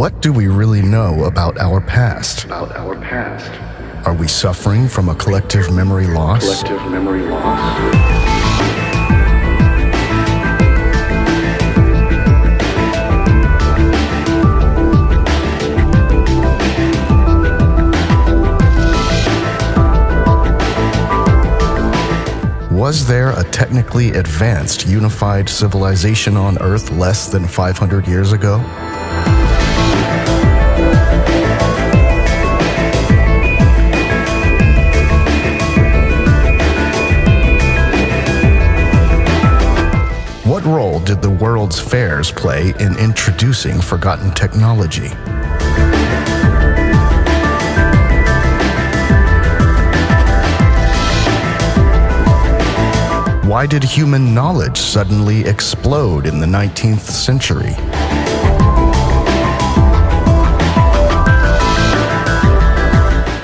What do we really know about our past? Are we suffering from a collective memory loss? Was there a technically advanced, unified civilization on Earth less than 500 years ago? What role did the world's fairs play in introducing forgotten technology? Why did human knowledge suddenly explode in the 19th century?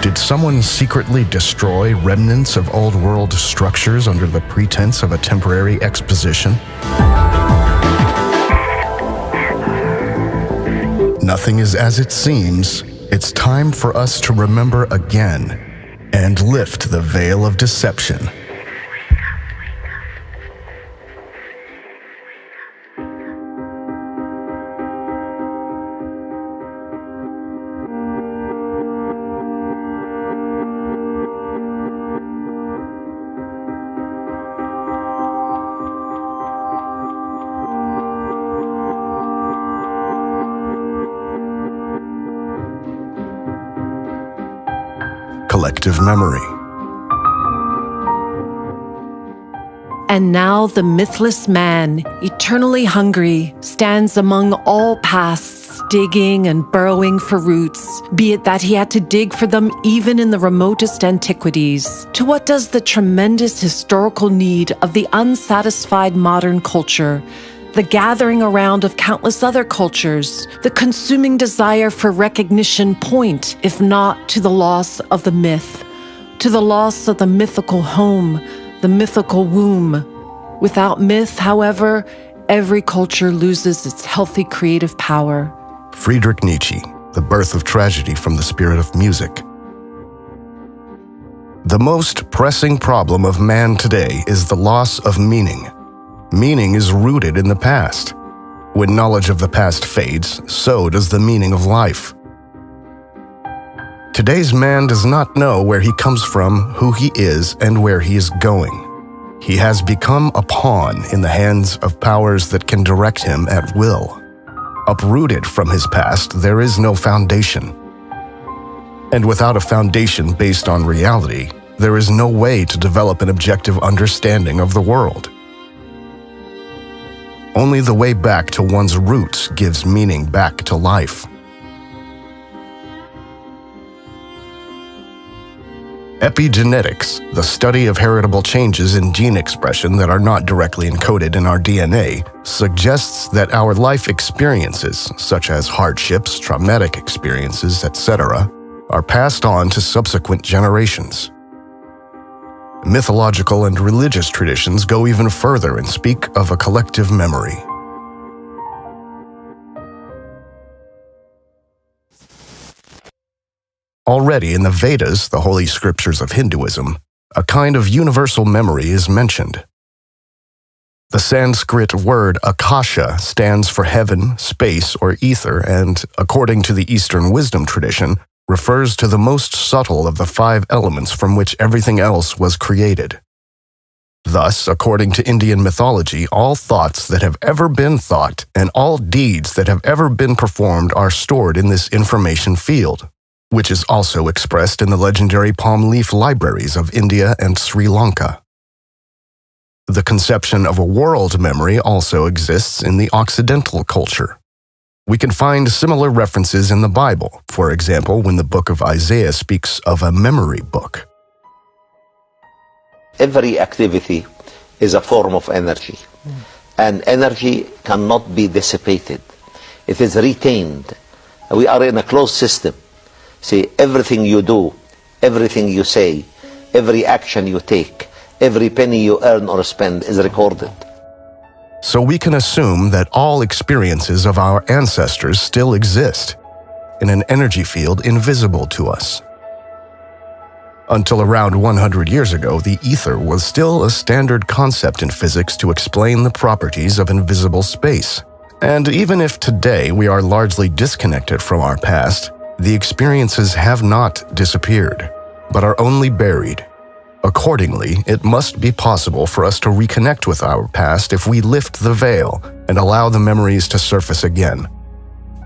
Did someone secretly destroy remnants of old world structures under the pretense of a temporary exposition? Nothing is as it seems. It's time for us to remember again and lift the veil of deception. Collective memory. And now the mythless man, eternally hungry, stands among all pasts, digging and burrowing for roots, be it that he had to dig for them even in the remotest antiquities. To what does the tremendous historical need of the unsatisfied modern culture, the gathering around of countless other cultures, the consuming desire for recognition point, if not to the loss of the myth, to the loss of the mythical home, the mythical womb? Without myth, however, every culture loses its healthy creative power. Friedrich Nietzsche, The Birth of Tragedy from the Spirit of Music. The most pressing problem of man today is the loss of meaning. Meaning is rooted in the past. When knowledge of the past fades, so does the meaning of life. Today's man does not know where he comes from, who he is, and where he is going. He has become a pawn in the hands of powers that can direct him at will. Uprooted from his past, there is no foundation. And without a foundation based on reality, there is no way to develop an objective understanding of the world. Only the way back to one's roots gives meaning back to life. Epigenetics, the study of heritable changes in gene expression that are not directly encoded in our DNA, suggests that our life experiences, such as hardships, traumatic experiences, etc., are passed on to subsequent generations. Mythological and religious traditions go even further and speak of a collective memory. Already in the Vedas, the holy scriptures of Hinduism, a kind of universal memory is mentioned. The Sanskrit word akasha stands for heaven, space, or ether, and, according to the Eastern wisdom tradition, refers to the most subtle of the 5 elements from which everything else was created. Thus, according to Indian mythology, all thoughts that have ever been thought and all deeds that have ever been performed are stored in this information field, which is also expressed in the legendary palm leaf libraries of India and Sri Lanka. The conception of a world memory also exists in the Occidental culture. We can find similar references in the Bible, for example, when the book of Isaiah speaks of a memory book. Every activity is a form of energy, and energy cannot be dissipated. It is retained. We are in a closed system. See, everything you do, everything you say, every action you take, every penny you earn or spend is recorded. So we can assume that all experiences of our ancestors still exist, in an energy field invisible to us. Until around 100 years ago, the ether was still a standard concept in physics to explain the properties of invisible space. And even if today we are largely disconnected from our past, the experiences have not disappeared, but are only buried. Accordingly, it must be possible for us to reconnect with our past if we lift the veil and allow the memories to surface again.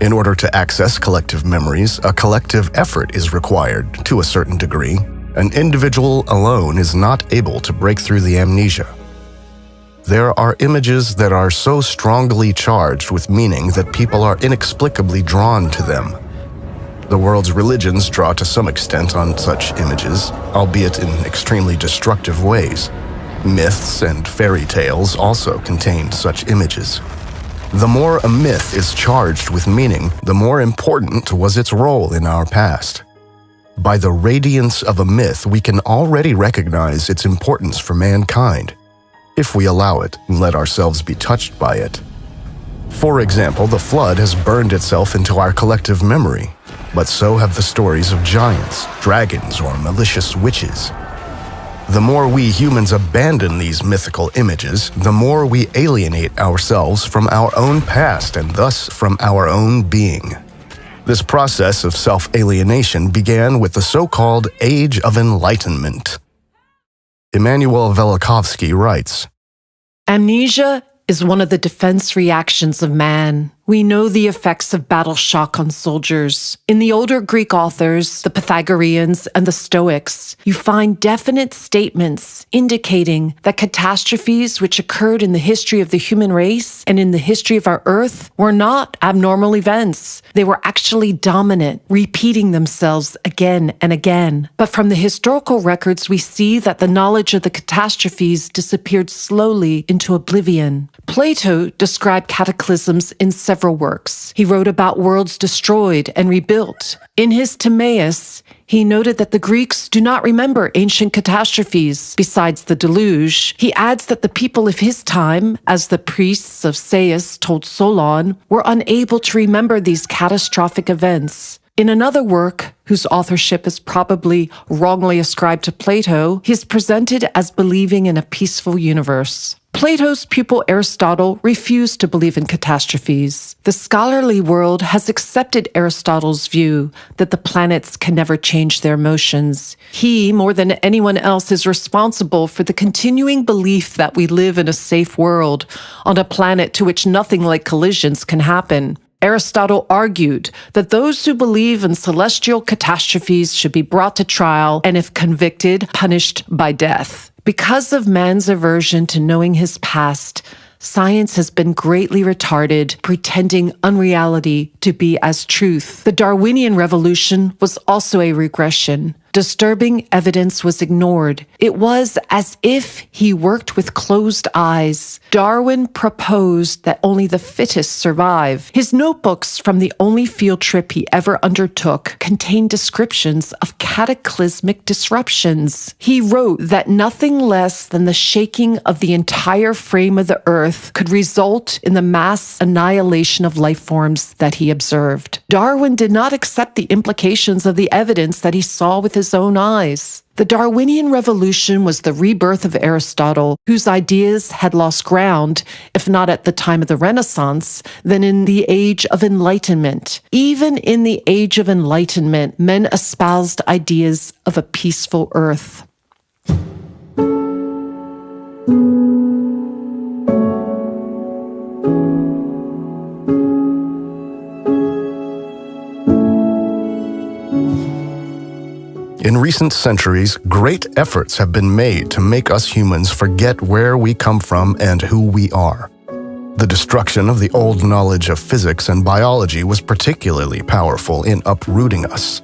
In order to access collective memories, a collective effort is required to a certain degree. An individual alone is not able to break through the amnesia. There are images that are so strongly charged with meaning that people are inexplicably drawn to them. The world's religions draw to some extent on such images, albeit in extremely destructive ways. Myths and fairy tales also contain such images. The more a myth is charged with meaning, the more important was its role in our past. By the radiance of a myth, we can already recognize its importance for mankind, if we allow it and let ourselves be touched by it. For example, the flood has burned itself into our collective memory, but so have the stories of giants, dragons, or malicious witches. The more we humans abandon these mythical images, the more we alienate ourselves from our own past and thus from our own being. This process of self-alienation began with the so-called Age of Enlightenment. Immanuel Velikovsky writes, Amnesia is one of the defense reactions of man. We know the effects of battle shock on soldiers. In the older Greek authors, the Pythagoreans and the Stoics, you find definite statements indicating that catastrophes which occurred in the history of the human race and in the history of our Earth were not abnormal events. They were actually dominant, repeating themselves again and again. But from the historical records, we see that the knowledge of the catastrophes disappeared slowly into oblivion. Plato described cataclysms in several works. He wrote about worlds destroyed and rebuilt. In his Timaeus, he noted that the Greeks do not remember ancient catastrophes besides the deluge. He adds that the people of his time, as the priests of Sais told Solon, were unable to remember these catastrophic events. In another work, whose authorship is probably wrongly ascribed to Plato, he is presented as believing in a peaceful universe. Plato's pupil Aristotle refused to believe in catastrophes. The scholarly world has accepted Aristotle's view that the planets can never change their motions. He, more than anyone else, is responsible for the continuing belief that we live in a safe world, on a planet to which nothing like collisions can happen. Aristotle argued that those who believe in celestial catastrophes should be brought to trial and, if convicted, punished by death. Because of man's aversion to knowing his past, science has been greatly retarded, pretending unreality to be as truth. The Darwinian revolution was also a regression. Disturbing evidence was ignored. It was as if he worked with closed eyes. Darwin proposed that only the fittest survive. His notebooks from the only field trip he ever undertook contained descriptions of cataclysmic disruptions. He wrote that nothing less than the shaking of the entire frame of the earth could result in the mass annihilation of life forms that he observed. Darwin did not accept the implications of the evidence that he saw with his own eyes. The Darwinian revolution was the rebirth of Aristotle, whose ideas had lost ground, if not at the time of the Renaissance, then in the Age of Enlightenment. Even in the Age of Enlightenment, men espoused ideas of a peaceful earth. In recent centuries, great efforts have been made to make us humans forget where we come from and who we are. The destruction of the old knowledge of physics and biology was particularly powerful in uprooting us.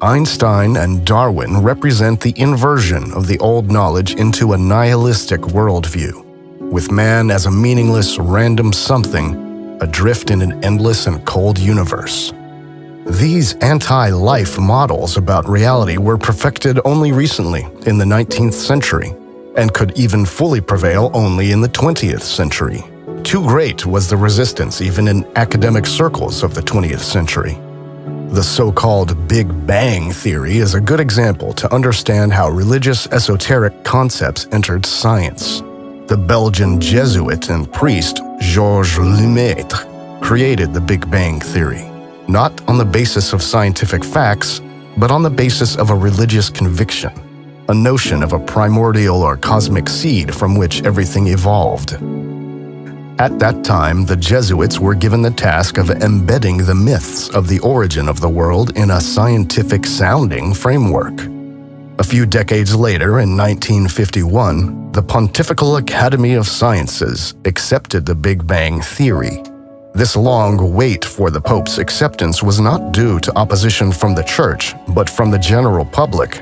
Einstein and Darwin represent the inversion of the old knowledge into a nihilistic worldview, with man as a meaningless, random something, adrift in an endless and cold universe. These anti-life models about reality were perfected only recently, in the 19th century, and could even fully prevail only in the 20th century. Too great was the resistance even in academic circles of the 20th century. The so-called Big Bang theory is a good example to understand how religious esoteric concepts entered science. The Belgian Jesuit and priest Georges Lemaitre created the Big Bang theory, not on the basis of scientific facts, but on the basis of a religious conviction, a notion of a primordial or cosmic seed from which everything evolved. At that time, the Jesuits were given the task of embedding the myths of the origin of the world in a scientific-sounding framework. A few decades later, in 1951, the Pontifical Academy of Sciences accepted the Big Bang theory. This long wait for the Pope's acceptance was not due to opposition from the Church, but from the general public.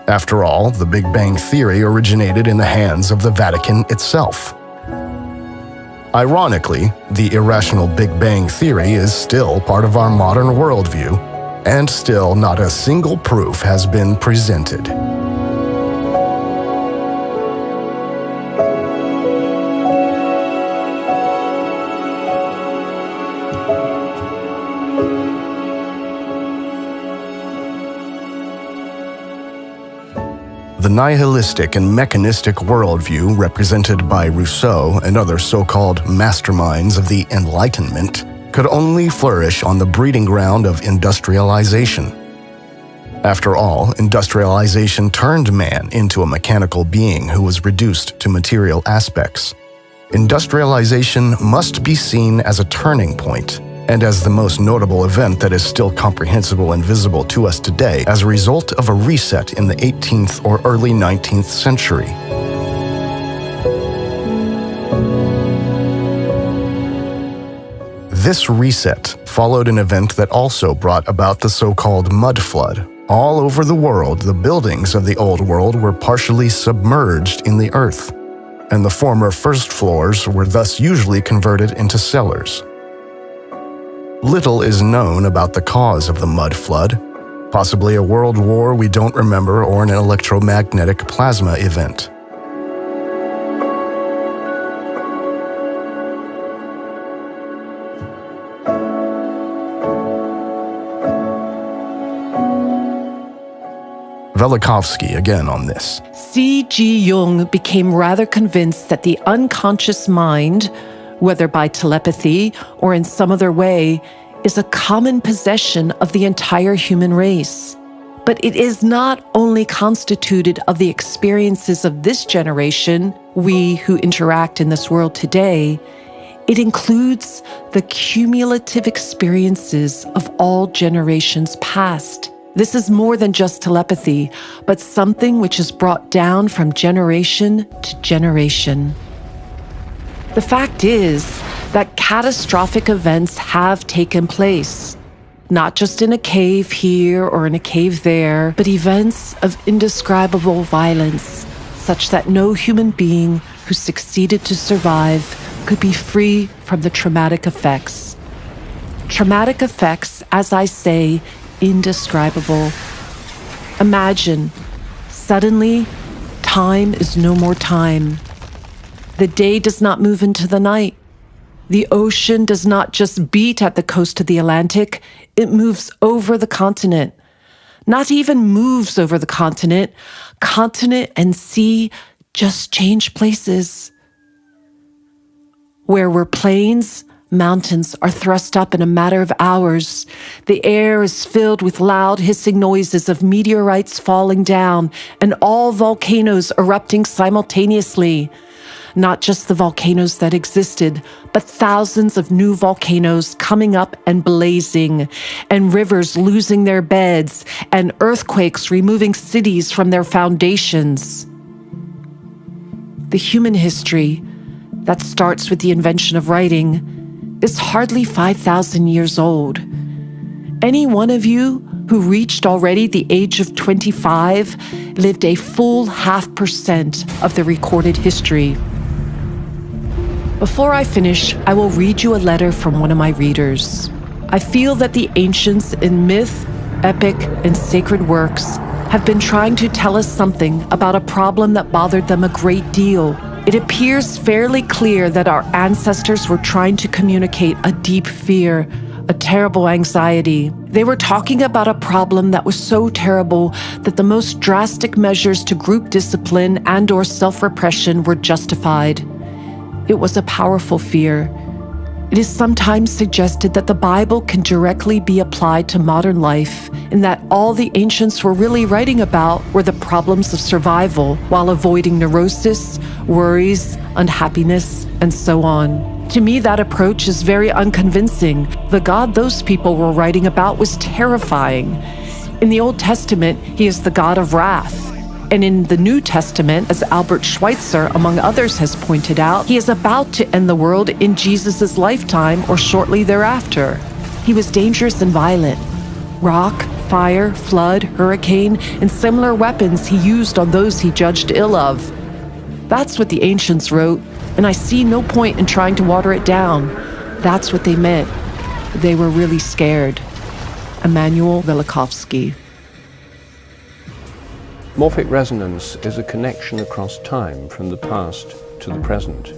After all, the Big Bang theory originated in the hands of the Vatican itself. Ironically, the irrational Big Bang theory is still part of our modern worldview, and still not a single proof has been presented. The nihilistic and mechanistic worldview represented by Rousseau and other so-called masterminds of the Enlightenment could only flourish on the breeding ground of industrialization. After all, industrialization turned man into a mechanical being who was reduced to material aspects. Industrialization must be seen as a turning point, and as the most notable event that is still comprehensible and visible to us today as a result of a reset in the 18th or early 19th century. This reset followed an event that also brought about the so-called mud flood. All over the world, the buildings of the Old World were partially submerged in the earth, and the former first floors were thus usually converted into cellars. Little is known about the cause of the mud flood, possibly a world war we don't remember or an electromagnetic plasma event. Velikovsky again on this. C.G. Jung became rather convinced that the unconscious mind, whether by telepathy or in some other way, is a common possession of the entire human race. But it is not only constituted of the experiences of this generation, we who interact in this world today, it includes the cumulative experiences of all generations past. This is more than just telepathy, but something which is brought down from generation to generation. The fact is that catastrophic events have taken place, not just in a cave here or in a cave there, but events of indescribable violence, such that no human being who succeeded to survive could be free from the traumatic effects. Traumatic effects, as I say, indescribable. Imagine, suddenly, time is no more time. The day does not move into the night. The ocean does not just beat at the coast of the Atlantic, it moves over the continent. Not even moves over the continent. Continent and sea just change places. Where were plains, mountains are thrust up in a matter of hours. The air is filled with loud hissing noises of meteorites falling down and all volcanoes erupting simultaneously. Not just the volcanoes that existed, but thousands of new volcanoes coming up and blazing, and rivers losing their beds, and earthquakes removing cities from their foundations. The human history that starts with the invention of writing is hardly 5,000 years old. Any one of you who reached already the age of 25 lived a full 0.5% of the recorded history. Before I finish, I will read you a letter from one of my readers. I feel that the ancients in myth, epic, and sacred works have been trying to tell us something about a problem that bothered them a great deal. It appears fairly clear that our ancestors were trying to communicate a deep fear, a terrible anxiety. They were talking about a problem that was so terrible that the most drastic measures to group discipline and/or self-repression were justified. It was a powerful fear. It is sometimes suggested that the Bible can directly be applied to modern life, and that all the ancients were really writing about were the problems of survival while avoiding neurosis, worries, unhappiness, and so on. To me, that approach is very unconvincing. The God those people were writing about was terrifying. In the Old Testament, he is the God of wrath. And in the New Testament, as Albert Schweitzer, among others, has pointed out, he is about to end the world in Jesus' lifetime or shortly thereafter. He was dangerous and violent. Rock, fire, flood, hurricane, and similar weapons he used on those he judged ill of. That's what the ancients wrote, and I see no point in trying to water it down. That's what they meant. They were really scared. Emanuel Velikovsky. Morphic resonance is a connection across time from the past to the present.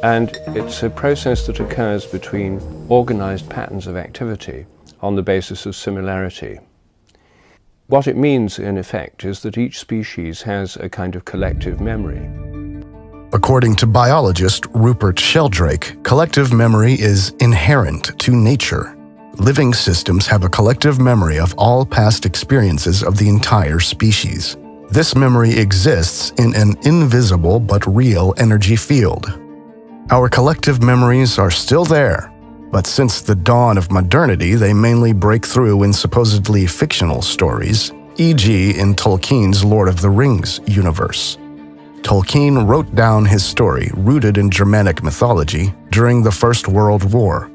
And it's a process that occurs between organized patterns of activity on the basis of similarity. What it means, in effect, is that each species has a kind of collective memory. According to biologist Rupert Sheldrake, collective memory is inherent to nature. Living systems have a collective memory of all past experiences of the entire species. This memory exists in an invisible but real energy field. Our collective memories are still there, but since the dawn of modernity, they mainly break through in supposedly fictional stories, e.g. in Tolkien's Lord of the Rings universe. Tolkien wrote down his story, rooted in Germanic mythology, during the First World War,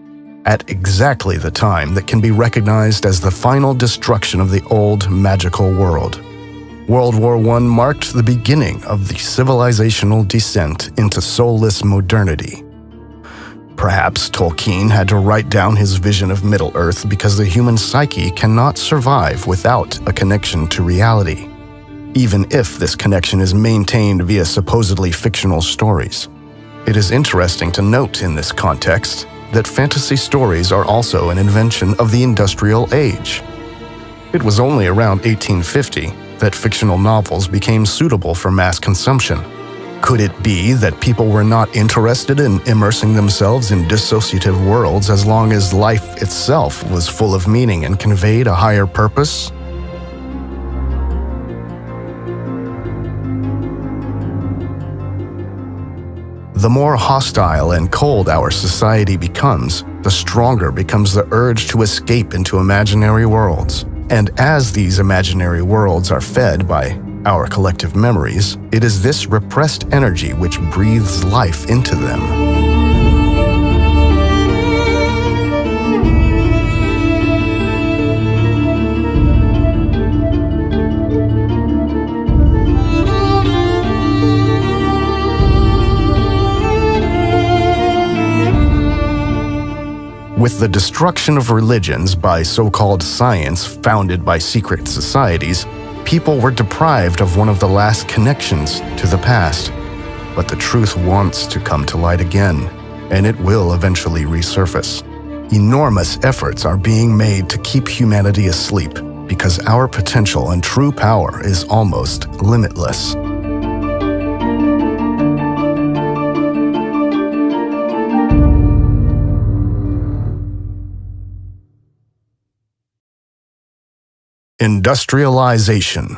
at exactly the time that can be recognized as the final destruction of the old magical world. World War I marked the beginning of the civilizational descent into soulless modernity. Perhaps Tolkien had to write down his vision of Middle-earth because the human psyche cannot survive without a connection to reality, even if this connection is maintained via supposedly fictional stories. It is interesting to note in this context that fantasy stories are also an invention of the industrial age. It was only around 1850 that fictional novels became suitable for mass consumption. Could it be that people were not interested in immersing themselves in dissociative worlds as long as life itself was full of meaning and conveyed a higher purpose? The more hostile and cold our society becomes, the stronger becomes the urge to escape into imaginary worlds. And as these imaginary worlds are fed by our collective memories, it is this repressed energy which breathes life into them. With the destruction of religions by so-called science founded by secret societies, people were deprived of one of the last connections to the past. But the truth wants to come to light again, and it will eventually resurface. Enormous efforts are being made to keep humanity asleep because our potential and true power is almost limitless. Industrialization.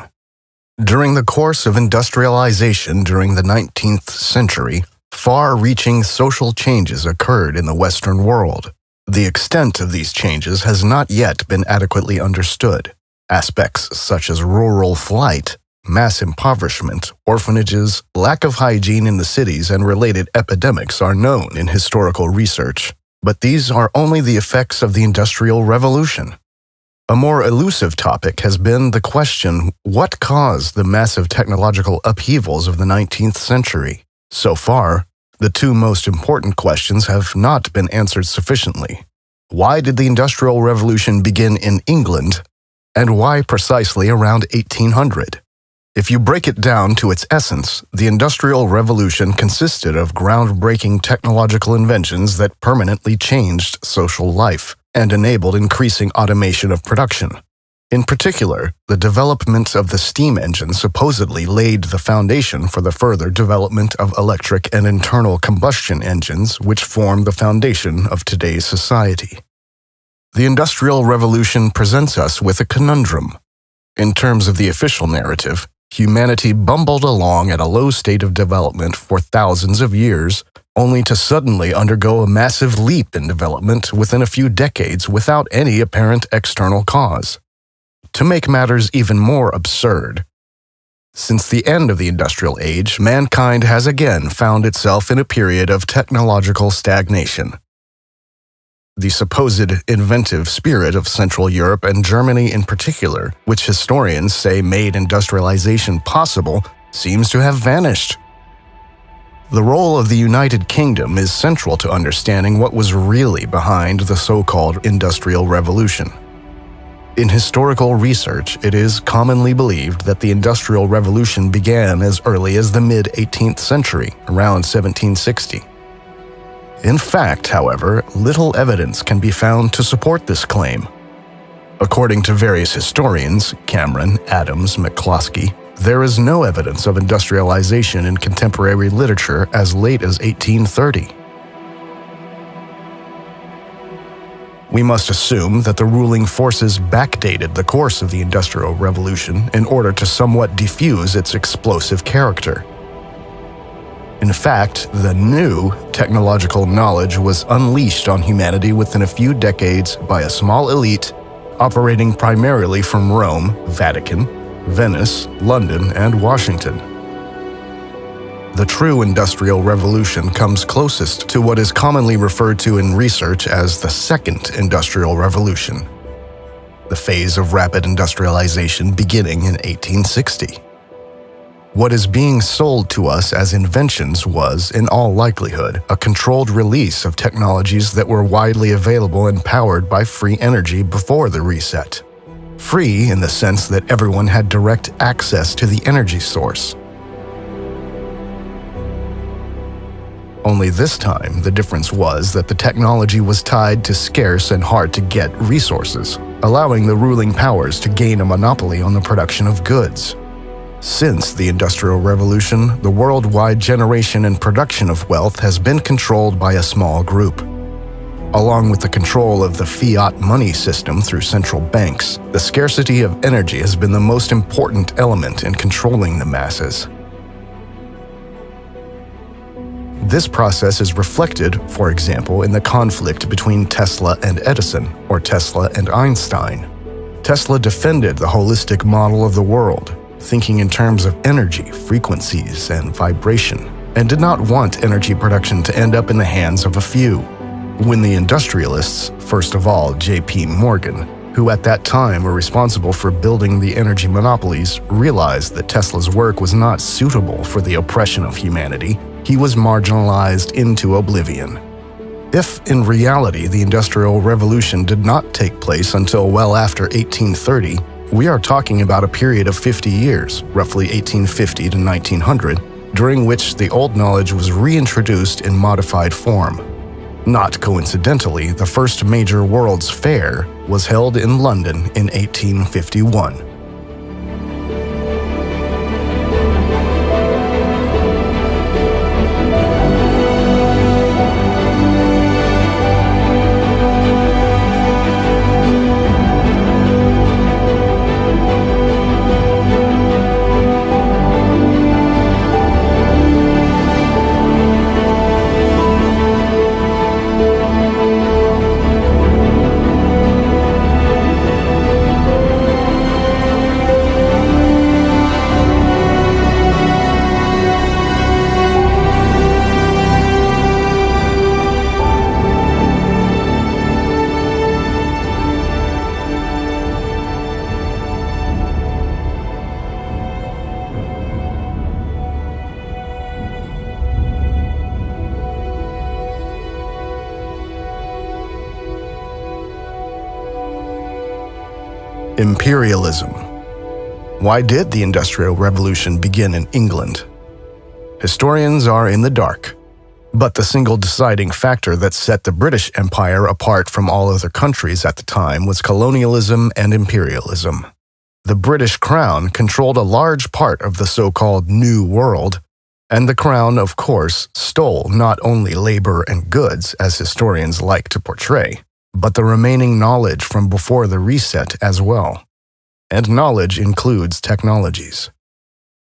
During the course of industrialization during the 19th century, far-reaching social changes occurred in the Western world. The extent of these changes has not yet been adequately understood. Aspects such as rural flight, mass impoverishment, orphanages, lack of hygiene in the cities, and related epidemics are known in historical research. But these are only the effects of the Industrial Revolution. A more elusive topic has been the question, what caused the massive technological upheavals of the 19th century? So far, the two most important questions have not been answered sufficiently. Why did the Industrial Revolution begin in England, and why precisely around 1800? If you break it down to its essence, the Industrial Revolution consisted of groundbreaking technological inventions that permanently changed social life. and enabled increasing automation of production. In particular, the development of the steam engine supposedly laid the foundation for the further development of electric and internal combustion engines, which form the foundation of today's society. The Industrial Revolution presents us with a conundrum. In terms of the official narrative, humanity bumbled along at a low state of development for thousands of years, only to suddenly undergo a massive leap in development within a few decades without any apparent external cause. To make matters even more absurd, since the end of the industrial age, mankind has again found itself in a period of technological stagnation. The supposed inventive spirit of Central Europe and Germany in particular, which historians say made industrialization possible, seems to have vanished. The role of the United Kingdom is central to understanding what was really behind the so-called Industrial Revolution. In historical research, it is commonly believed that the Industrial Revolution began as early as the mid-18th century, around 1760. In fact, however, little evidence can be found to support this claim. According to various historians, Cameron, Adams, McCloskey, there is no evidence of industrialization in contemporary literature as late as 1830. We must assume that the ruling forces backdated the course of the Industrial Revolution in order to somewhat diffuse its explosive character. In fact, the new technological knowledge was unleashed on humanity within a few decades by a small elite operating primarily from Rome, Vatican, Venice, London, and Washington. The true Industrial Revolution comes closest to what is commonly referred to in research as the Second Industrial Revolution, the phase of rapid industrialization beginning in 1860. What is being sold to us as inventions was, in all likelihood, a controlled release of technologies that were widely available and powered by free energy before the reset. Free in the sense that everyone had direct access to the energy source. Only this time, the difference was that the technology was tied to scarce and hard-to-get resources, allowing the ruling powers to gain a monopoly on the production of goods. Since the Industrial Revolution, the worldwide generation and production of wealth has been controlled by a small group. Along with the control of the fiat money system through central banks, the scarcity of energy has been the most important element in controlling the masses. This process is reflected, for example, in the conflict between Tesla and Edison, or Tesla and Einstein. Tesla defended the holistic model of the world, thinking in terms of energy, frequencies, and vibration, and did not want energy production to end up in the hands of a few. When the industrialists, first of all J.P. Morgan, who at that time were responsible for building the energy monopolies, realized that Tesla's work was not suitable for the oppression of humanity, he was marginalized into oblivion. If, in reality, the Industrial Revolution did not take place until well after 1830, we are talking about a period of 50 years, roughly 1850 to 1900, during which the old knowledge was reintroduced in modified form. Not coincidentally, the first major World's Fair was held in London in 1851. Imperialism. Why did the Industrial Revolution begin in England? Historians are in the dark. But the single deciding factor that set the British Empire apart from all other countries at the time was colonialism and imperialism. The British Crown controlled a large part of the so-called New World, and the Crown, of course, stole not only labor and goods, as historians like to portray, but the remaining knowledge from before the reset as well. And knowledge includes technologies.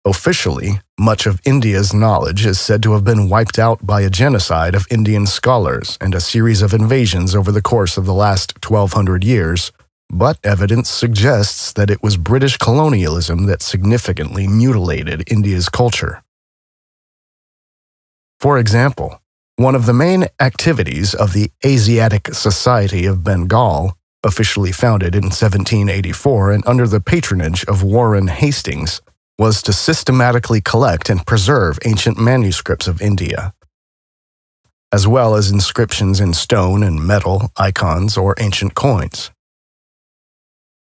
Officially, much of India's knowledge is said to have been wiped out by a genocide of Indian scholars and a series of invasions over the course of the last 1,200 years, but evidence suggests that it was British colonialism that significantly mutilated India's culture. For example, one of the main activities of the Asiatic Society of Bengal, officially founded in 1784 and under the patronage of Warren Hastings, was to systematically collect and preserve ancient manuscripts of India, as well as inscriptions in stone and metal, icons, or ancient coins.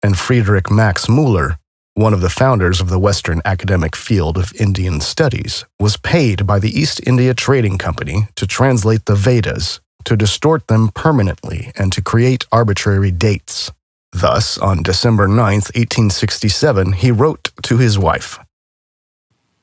And Friedrich Max Müller, one of the founders of the Western academic field of Indian studies, was paid by the East India Trading Company to translate the Vedas, to distort them permanently, and to create arbitrary dates. Thus, on December 9, 1867, he wrote to his wife,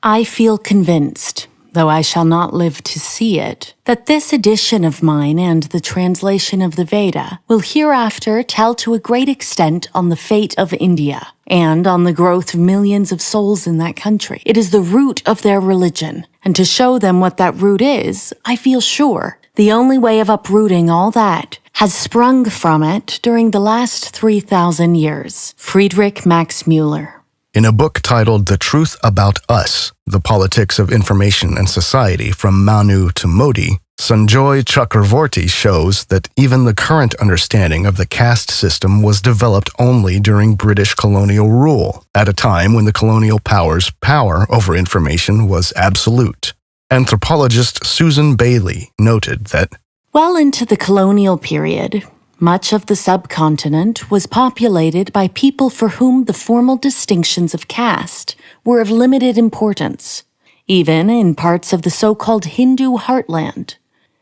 I feel convinced, though I shall not live to see it, that this edition of mine and the translation of the Veda will hereafter tell to a great extent on the fate of India and on the growth of millions of souls in that country. It is the root of their religion, and to show them what that root is, I feel sure the only way of uprooting all that has sprung from it during the last 3,000 years. Friedrich Max Müller. In a book titled The Truth About Us, The Politics of Information and Society from Manu to Modi, Sanjoy Chakravorty shows that even the current understanding of the caste system was developed only during British colonial rule, at a time when the colonial powers' power over information was absolute. Anthropologist Susan Bailey noted that, well into the colonial period, much of the subcontinent was populated by people for whom the formal distinctions of caste were of limited importance, even in parts of the so-called Hindu heartland.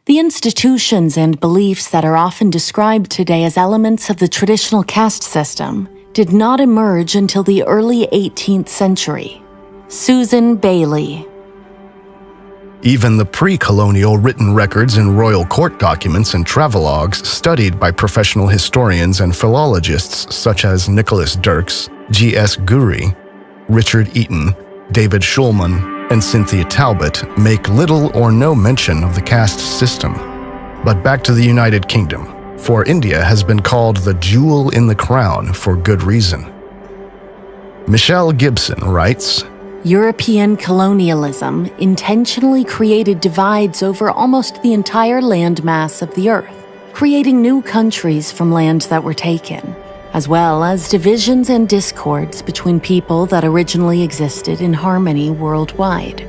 The institutions and beliefs that are often described today as elements of the traditional caste system did not emerge until the early 18th century. Susan Bailey. even the pre-colonial written records in royal court documents and travelogues studied by professional historians and philologists such as Nicholas Dirks, G.S. Guri, Richard Eaton, David Schulman, and Cynthia Talbot make little or no mention of the caste system. But back to the United Kingdom, for India has been called the jewel in the crown for good reason. Michelle Gibson writes, European colonialism intentionally created divides over almost the entire landmass of the earth, creating new countries from lands that were taken, as well as divisions and discords between people that originally existed in harmony worldwide.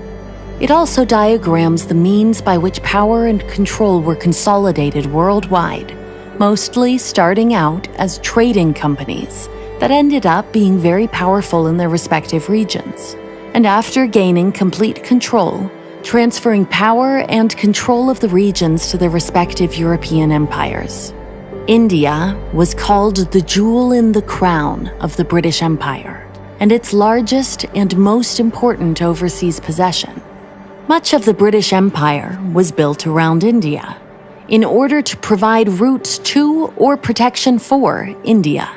It also diagrams the means by which power and control were consolidated worldwide, mostly starting out as trading companies that ended up being very powerful in their respective regions, and after gaining complete control, transferring power and control of the regions to their respective European empires. India was called the jewel in the crown of the British Empire, and its largest and most important overseas possession. Much of the British Empire was built around India, in order to provide routes to or protection for India.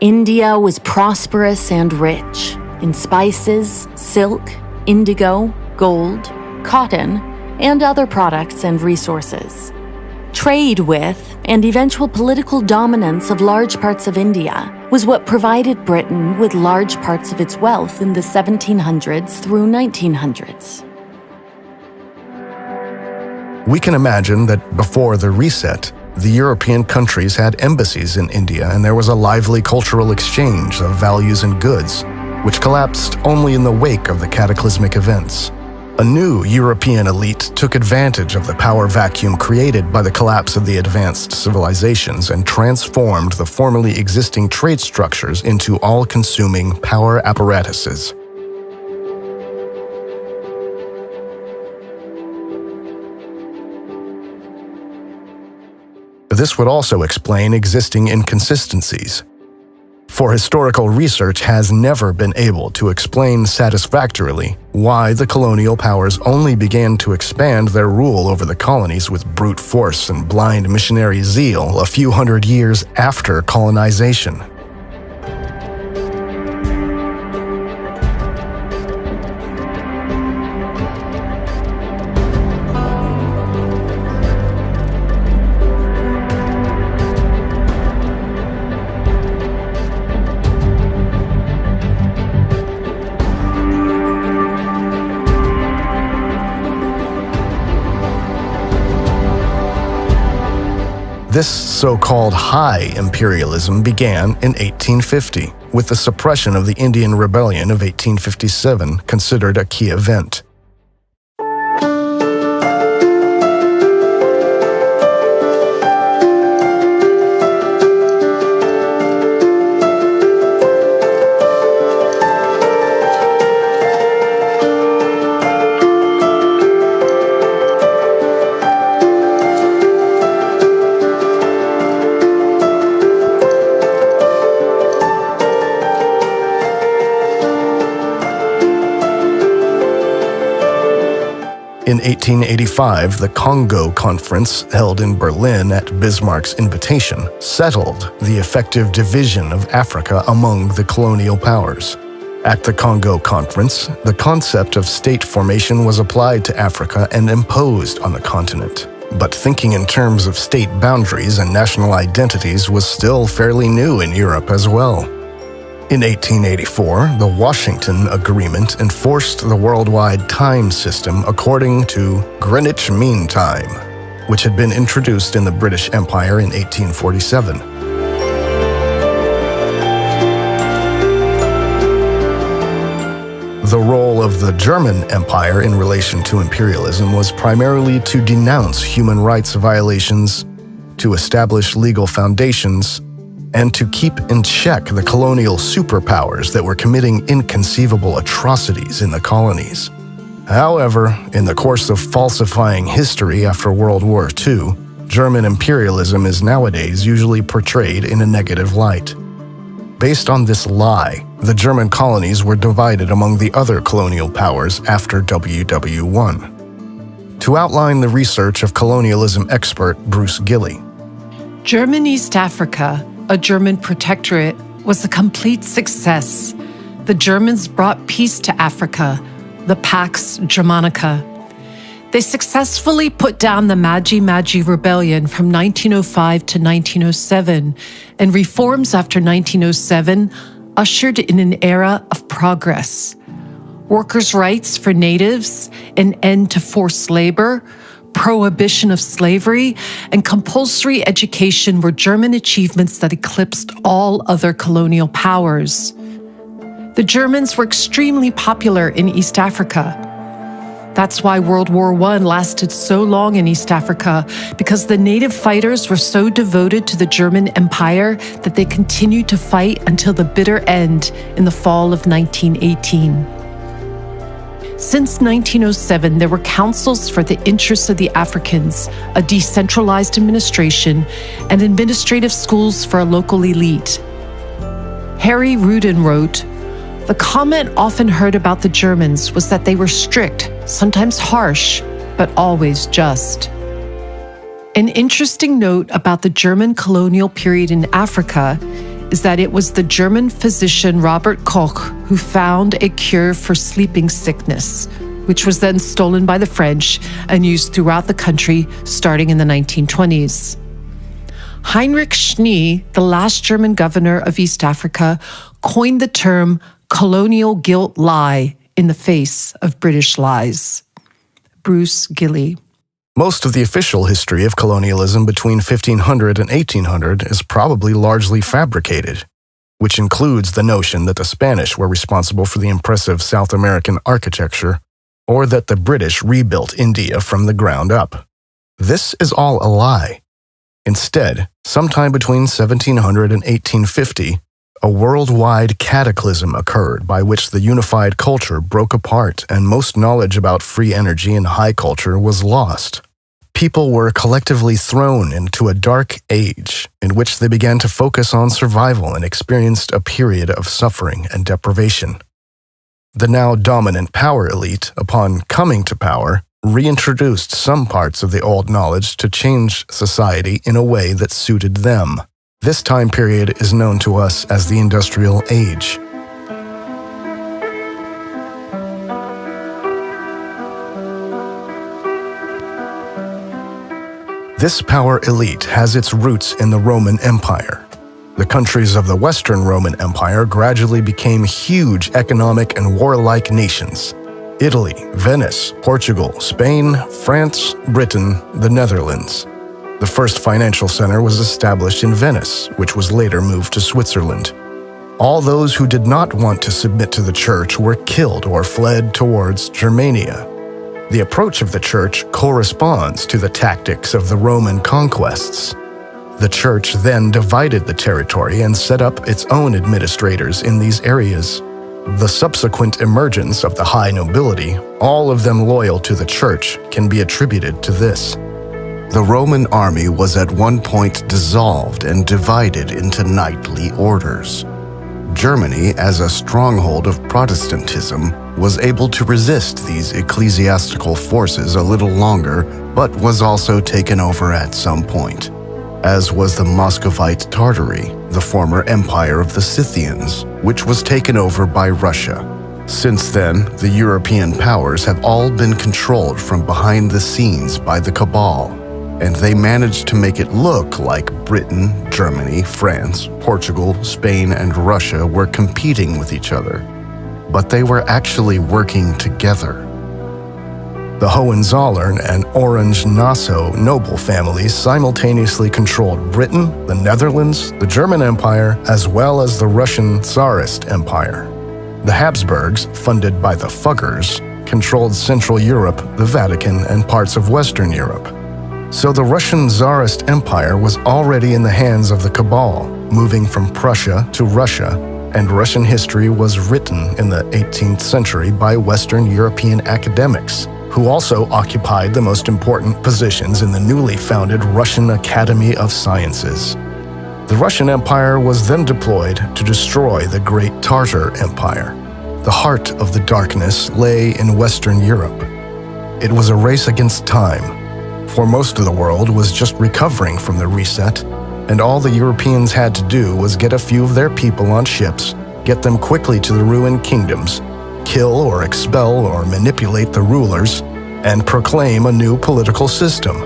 India was prosperous and rich in spices, silk, indigo, gold, cotton, and other products and resources. Trade with and eventual political dominance of large parts of India was what provided Britain with large parts of its wealth in the 1700s through 1900s. We can imagine that before the reset, the European countries had embassies in India and there was a lively cultural exchange of values and goods, which collapsed only in the wake of the cataclysmic events. A new European elite took advantage of the power vacuum created by the collapse of the advanced civilizations and transformed the formerly existing trade structures into all-consuming power apparatuses. This would also explain existing inconsistencies. For historical research has never been able to explain satisfactorily why the colonial powers only began to expand their rule over the colonies with brute force and blind missionary zeal a few hundred years after colonization. This so-called high imperialism began in 1850, with the suppression of the Indian Rebellion of 1857 considered a key event. In 1885, the Congo Conference, held in Berlin at Bismarck's invitation, settled the effective division of Africa among the colonial powers. At the Congo Conference, the concept of state formation was applied to Africa and imposed on the continent. But thinking in terms of state boundaries and national identities was still fairly new in Europe as well. In 1884, the Washington Agreement enforced the worldwide time system according to Greenwich Mean Time, which had been introduced in the British Empire in 1847. The role of the German Empire in relation to imperialism was primarily to denounce human rights violations, to establish legal foundations, and to keep in check the colonial superpowers that were committing inconceivable atrocities in the colonies. However, in the course of falsifying history after World War II, German imperialism is nowadays usually portrayed in a negative light. Based on this lie, the German colonies were divided among the other colonial powers after WW1. To outline the research of colonialism expert Bruce Gilley. German East Africa, a German protectorate, was a complete success. The Germans brought peace to Africa, the Pax Germanica. They successfully put down the Magi Rebellion from 1905 to 1907, and reforms after 1907 ushered in an era of progress. Workers' rights for natives, an end to forced labor, prohibition of slavery, and compulsory education were German achievements that eclipsed all other colonial powers. The Germans were extremely popular in East Africa. That's why World War I lasted so long in East Africa, because the native fighters were so devoted to the German Empire that they continued to fight until the bitter end in the fall of 1918. Since 1907, there were councils for the interests of the Africans, a decentralized administration, and administrative schools for a local elite. Harry Rudin wrote, "The comment often heard about the Germans was that they were strict, sometimes harsh, but always just." An interesting note about the German colonial period in Africa is that it was the German physician Robert Koch who found a cure for sleeping sickness, which was then stolen by the French and used throughout the country starting in the 1920s. Heinrich Schnee, the last German governor of East Africa, coined the term colonial guilt lie in the face of British lies. Bruce Gilley. Most of the official history of colonialism between 1500 and 1800 is probably largely fabricated, which includes the notion that the Spanish were responsible for the impressive South American architecture, or that the British rebuilt India from the ground up. This is all a lie. Instead, sometime between 1700 and 1850, a worldwide cataclysm occurred by which the unified culture broke apart and most knowledge about free energy and high culture was lost. people were collectively thrown into a dark age in which they began to focus on survival and experienced a period of suffering and deprivation. The now dominant power elite, upon coming to power, reintroduced some parts of the old knowledge to change society in a way that suited them. This time period is known to us as the Industrial Age. This power elite has its roots in the Roman Empire. The countries of the Western Roman Empire gradually became huge economic and warlike nations. Italy, Venice, Portugal, Spain, France, Britain, the Netherlands. The first financial center was established in Venice, which was later moved to Switzerland. All those who did not want to submit to the church were killed or fled towards Germania. The approach of the church corresponds to the tactics of the Roman conquests. The church then divided the territory and set up its own administrators in these areas. The subsequent emergence of the high nobility, all of them loyal to the church, can be attributed to this. The Roman army was at one point dissolved and divided into knightly orders. Germany, as a stronghold of Protestantism, was able to resist these ecclesiastical forces a little longer, but was also taken over at some point, as was the Muscovite Tartary, the former empire of the Scythians, which was taken over by Russia. Since then, the European powers have all been controlled from behind the scenes by the cabal, and they managed to make it look like Britain, Germany, France, Portugal, Spain, and Russia were competing with each other. But they were actually working together. The Hohenzollern and Orange-Nassau noble families simultaneously controlled Britain, the Netherlands, the German Empire, as well as the Russian Tsarist Empire. The Habsburgs, funded by the Fuggers, controlled Central Europe, the Vatican, and parts of Western Europe. So the Russian Tsarist Empire was already in the hands of the cabal, moving from Prussia to Russia, and Russian history was written in the 18th century by Western European academics, who also occupied the most important positions in the newly founded Russian Academy of Sciences. The Russian Empire was then deployed to destroy the Great Tartar Empire. The heart of the darkness lay in Western Europe. It was a race against time, for most of the world was just recovering from the reset, and all the Europeans had to do was get a few of their people on ships, get them quickly to the ruined kingdoms, kill or expel or manipulate the rulers, and proclaim a new political system.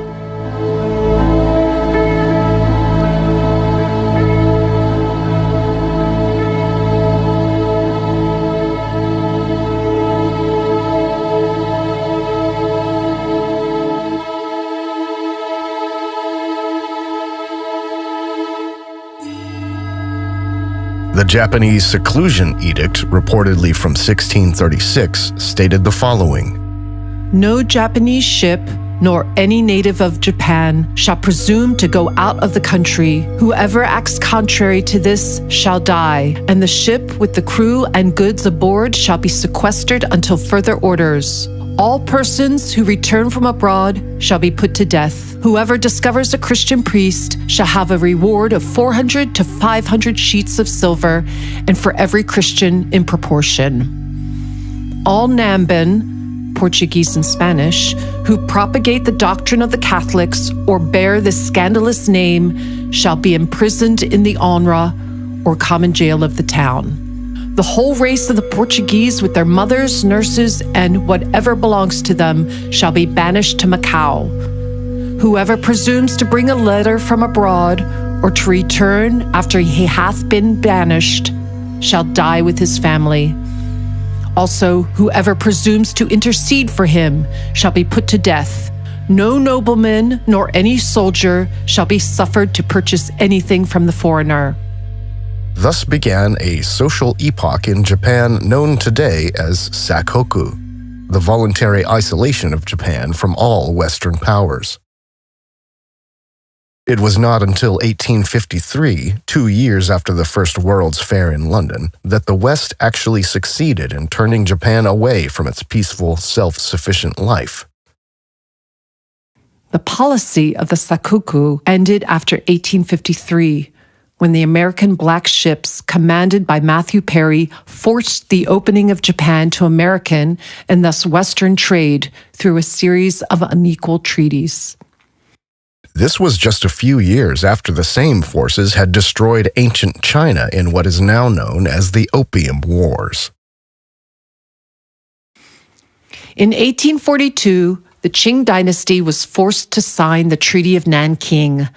The Japanese Seclusion Edict, reportedly from 1636, stated the following: No Japanese ship, nor any native of Japan, shall presume to go out of the country. Whoever acts contrary to this shall die, and the ship with the crew and goods aboard shall be sequestered until further orders. All persons who return from abroad shall be put to death. Whoever discovers a Christian priest shall have a reward of 400 to 500 sheets of silver, and for every Christian in proportion. All Namban, Portuguese and Spanish, who propagate the doctrine of the Catholics or bear this scandalous name shall be imprisoned in the Onra, or common jail of the town. The whole race of the Portuguese with their mothers, nurses, and whatever belongs to them shall be banished to Macau. Whoever presumes to bring a letter from abroad or to return after he hath been banished shall die with his family. Also, whoever presumes to intercede for him shall be put to death. No nobleman nor any soldier shall be suffered to purchase anything from the foreigner. Thus began a social epoch in Japan known today as Sakoku, the voluntary isolation of Japan from all Western powers. It was not until 1853, 2 years after the First World's Fair in London, that the West actually succeeded in turning Japan away from its peaceful, self-sufficient life. The policy of the Sakuku ended after 1853, when the American black ships commanded by Matthew Perry forced the opening of Japan to American and thus Western trade through a series of unequal treaties. This was just a few years after the same forces had destroyed ancient China in what is now known as the Opium Wars. In 1842, the Qing dynasty was forced to sign the Treaty of Nanking,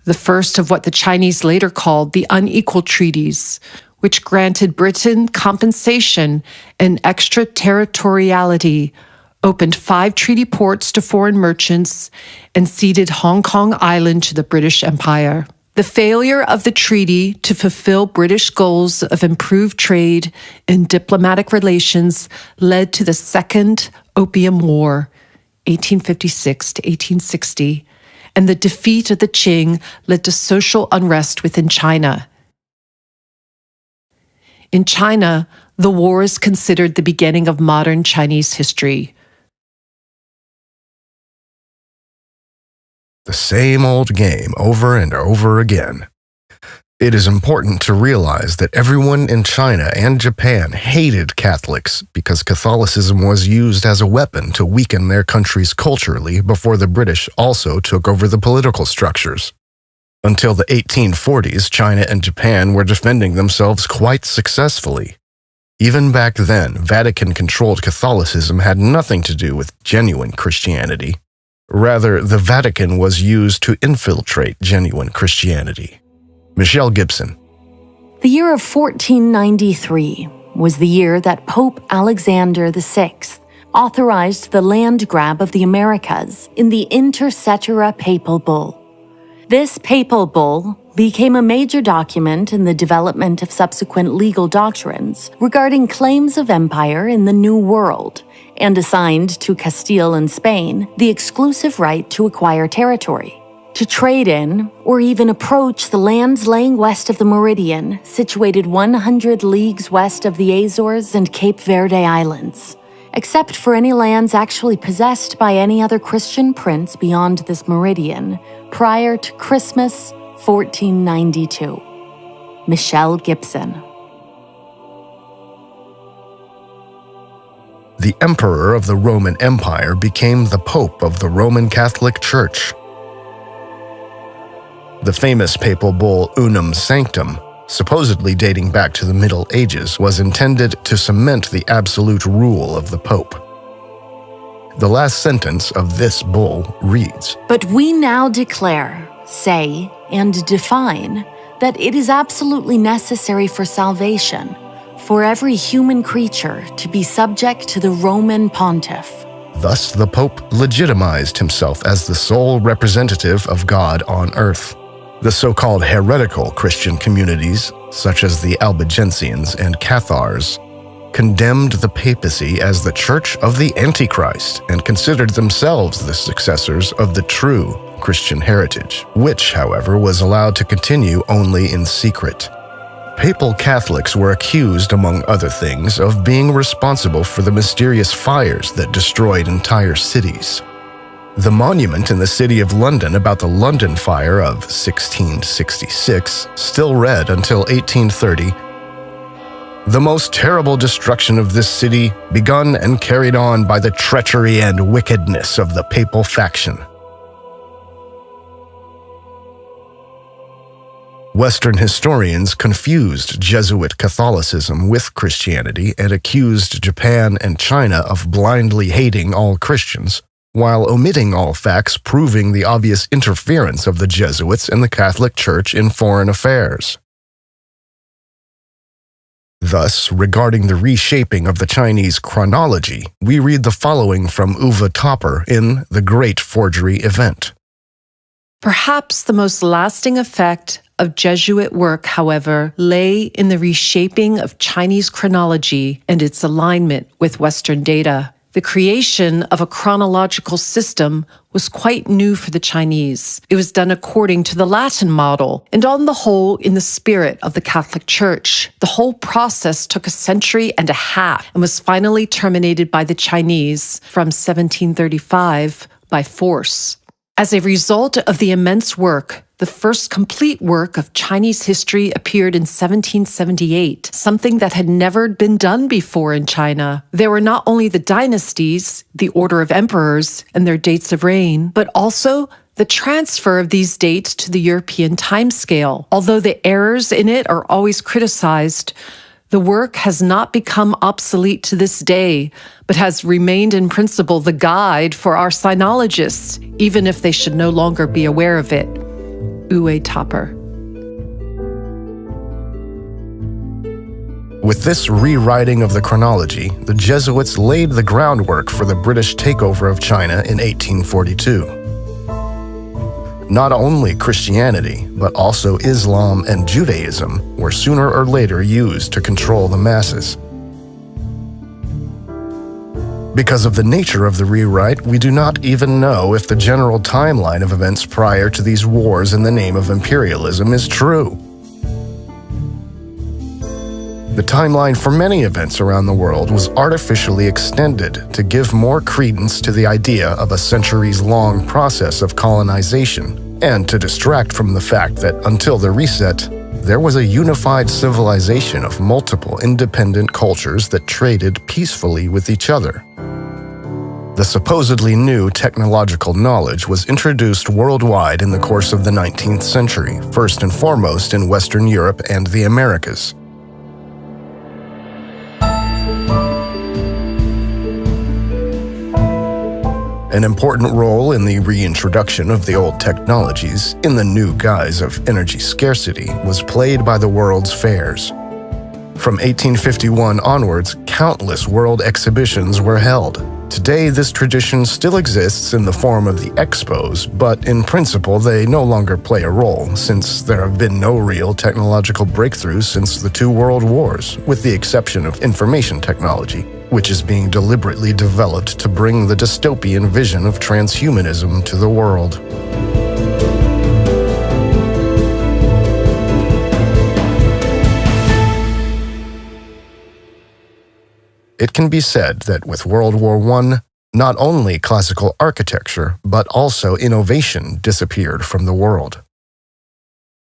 the first of what the Chinese later called the unequal treaties, which granted Britain compensation and extraterritoriality, opened 5 treaty ports to foreign merchants, and ceded Hong Kong Island to the British Empire. The failure of the treaty to fulfill British goals of improved trade and diplomatic relations led to the Second Opium War, 1856 to 1860, and the defeat of the Qing led to social unrest within China. In China, the war is considered the beginning of modern Chinese history. The same old game over and over again. It is important to realize that everyone in China and Japan hated Catholics because Catholicism was used as a weapon to weaken their countries culturally before the British also took over the political structures. Until the 1840s, China and Japan were defending themselves quite successfully. Even back then, Vatican-controlled Catholicism had nothing to do with genuine Christianity. Rather, the Vatican was used to infiltrate genuine Christianity. Michelle Gibson. The year of 1493 was the year that Pope Alexander VI authorized the land grab of the Americas in the Inter Cetera Papal Bull. This papal bull became a major document in the development of subsequent legal doctrines regarding claims of empire in the New World, and assigned to Castile and Spain the exclusive right to acquire territory, to trade in, or even approach the lands laying west of the meridian, situated 100 leagues west of the Azores and Cape Verde Islands, except for any lands actually possessed by any other Christian prince beyond this meridian, prior to Christmas 1492. Michelle Gibson. The emperor of the Roman Empire became the Pope of the Roman Catholic Church. The famous papal bull Unum Sanctum, supposedly dating back to the Middle Ages, was intended to cement the absolute rule of the Pope. The last sentence of this bull reads, "But we now declare, say, and define that it is absolutely necessary for salvation for every human creature to be subject to the Roman Pontiff." Thus, the Pope legitimized himself as the sole representative of God on earth. The so-called heretical Christian communities, such as the Albigensians and Cathars, condemned the papacy as the Church of the Antichrist and considered themselves the successors of the true Christian heritage, which, however, was allowed to continue only in secret. Papal Catholics were accused, among other things, of being responsible for the mysterious fires that destroyed entire cities. The monument in the city of London about the London Fire of 1666 still read until 1830, "The most terrible destruction of this city, begun and carried on by the treachery and wickedness of the papal faction." Western historians confused Jesuit Catholicism with Christianity and accused Japan and China of blindly hating all Christians, while omitting all facts proving the obvious interference of the Jesuits and the Catholic Church in foreign affairs. Thus, regarding the reshaping of the Chinese chronology, we read the following from Uwe Topper in The Great Forgery Event. Perhaps the most lasting effect of Jesuit work, however, lay in the reshaping of Chinese chronology and its alignment with Western data. The creation of a chronological system was quite new for the Chinese. It was done according to the Latin model, and on the whole, in the spirit of the Catholic Church. The whole process took a century and a half and was finally terminated by the Chinese from 1735 by force. As a result of the immense work, the first complete work of Chinese history appeared in 1778, something that had never been done before in China. There were not only the dynasties, the order of emperors, and their dates of reign, but also the transfer of these dates to the European timescale. Although the errors in it are always criticized, the work has not become obsolete to this day, but has remained in principle the guide for our sinologists, even if they should no longer be aware of it. Uwe Topper. With this rewriting of the chronology, the Jesuits laid the groundwork for the British takeover of China in 1842. Not only Christianity, but also Islam and Judaism were sooner or later used to control the masses. Because of the nature of the rewrite, we do not even know if the general timeline of events prior to these wars in the name of imperialism is true. The timeline for many events around the world was artificially extended to give more credence to the idea of a centuries-long process of colonization, and to distract from the fact that until the reset, there was a unified civilization of multiple independent cultures that traded peacefully with each other. The supposedly new technological knowledge was introduced worldwide in the course of the 19th century, first and foremost in Western Europe and the Americas. An important role in the reintroduction of the old technologies, in the new guise of energy scarcity, was played by the world's fairs. From 1851 onwards, countless world exhibitions were held. Today, this tradition still exists in the form of the expos, but in principle they no longer play a role, since there have been no real technological breakthroughs since the two world wars, with the exception of information technology, which is being deliberately developed to bring the dystopian vision of transhumanism to the world. It can be said that with World War I, not only classical architecture, but also innovation disappeared from the world.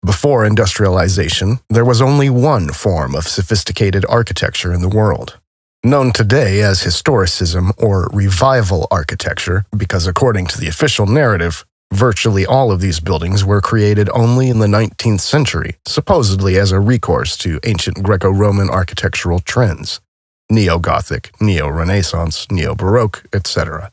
Before industrialization, there was only one form of sophisticated architecture in the world, known today as historicism or revival architecture, because according to the official narrative, virtually all of these buildings were created only in the 19th century, supposedly as a recourse to ancient Greco-Roman architectural trends. Neo-Gothic, Neo-Renaissance, Neo-Baroque, etc.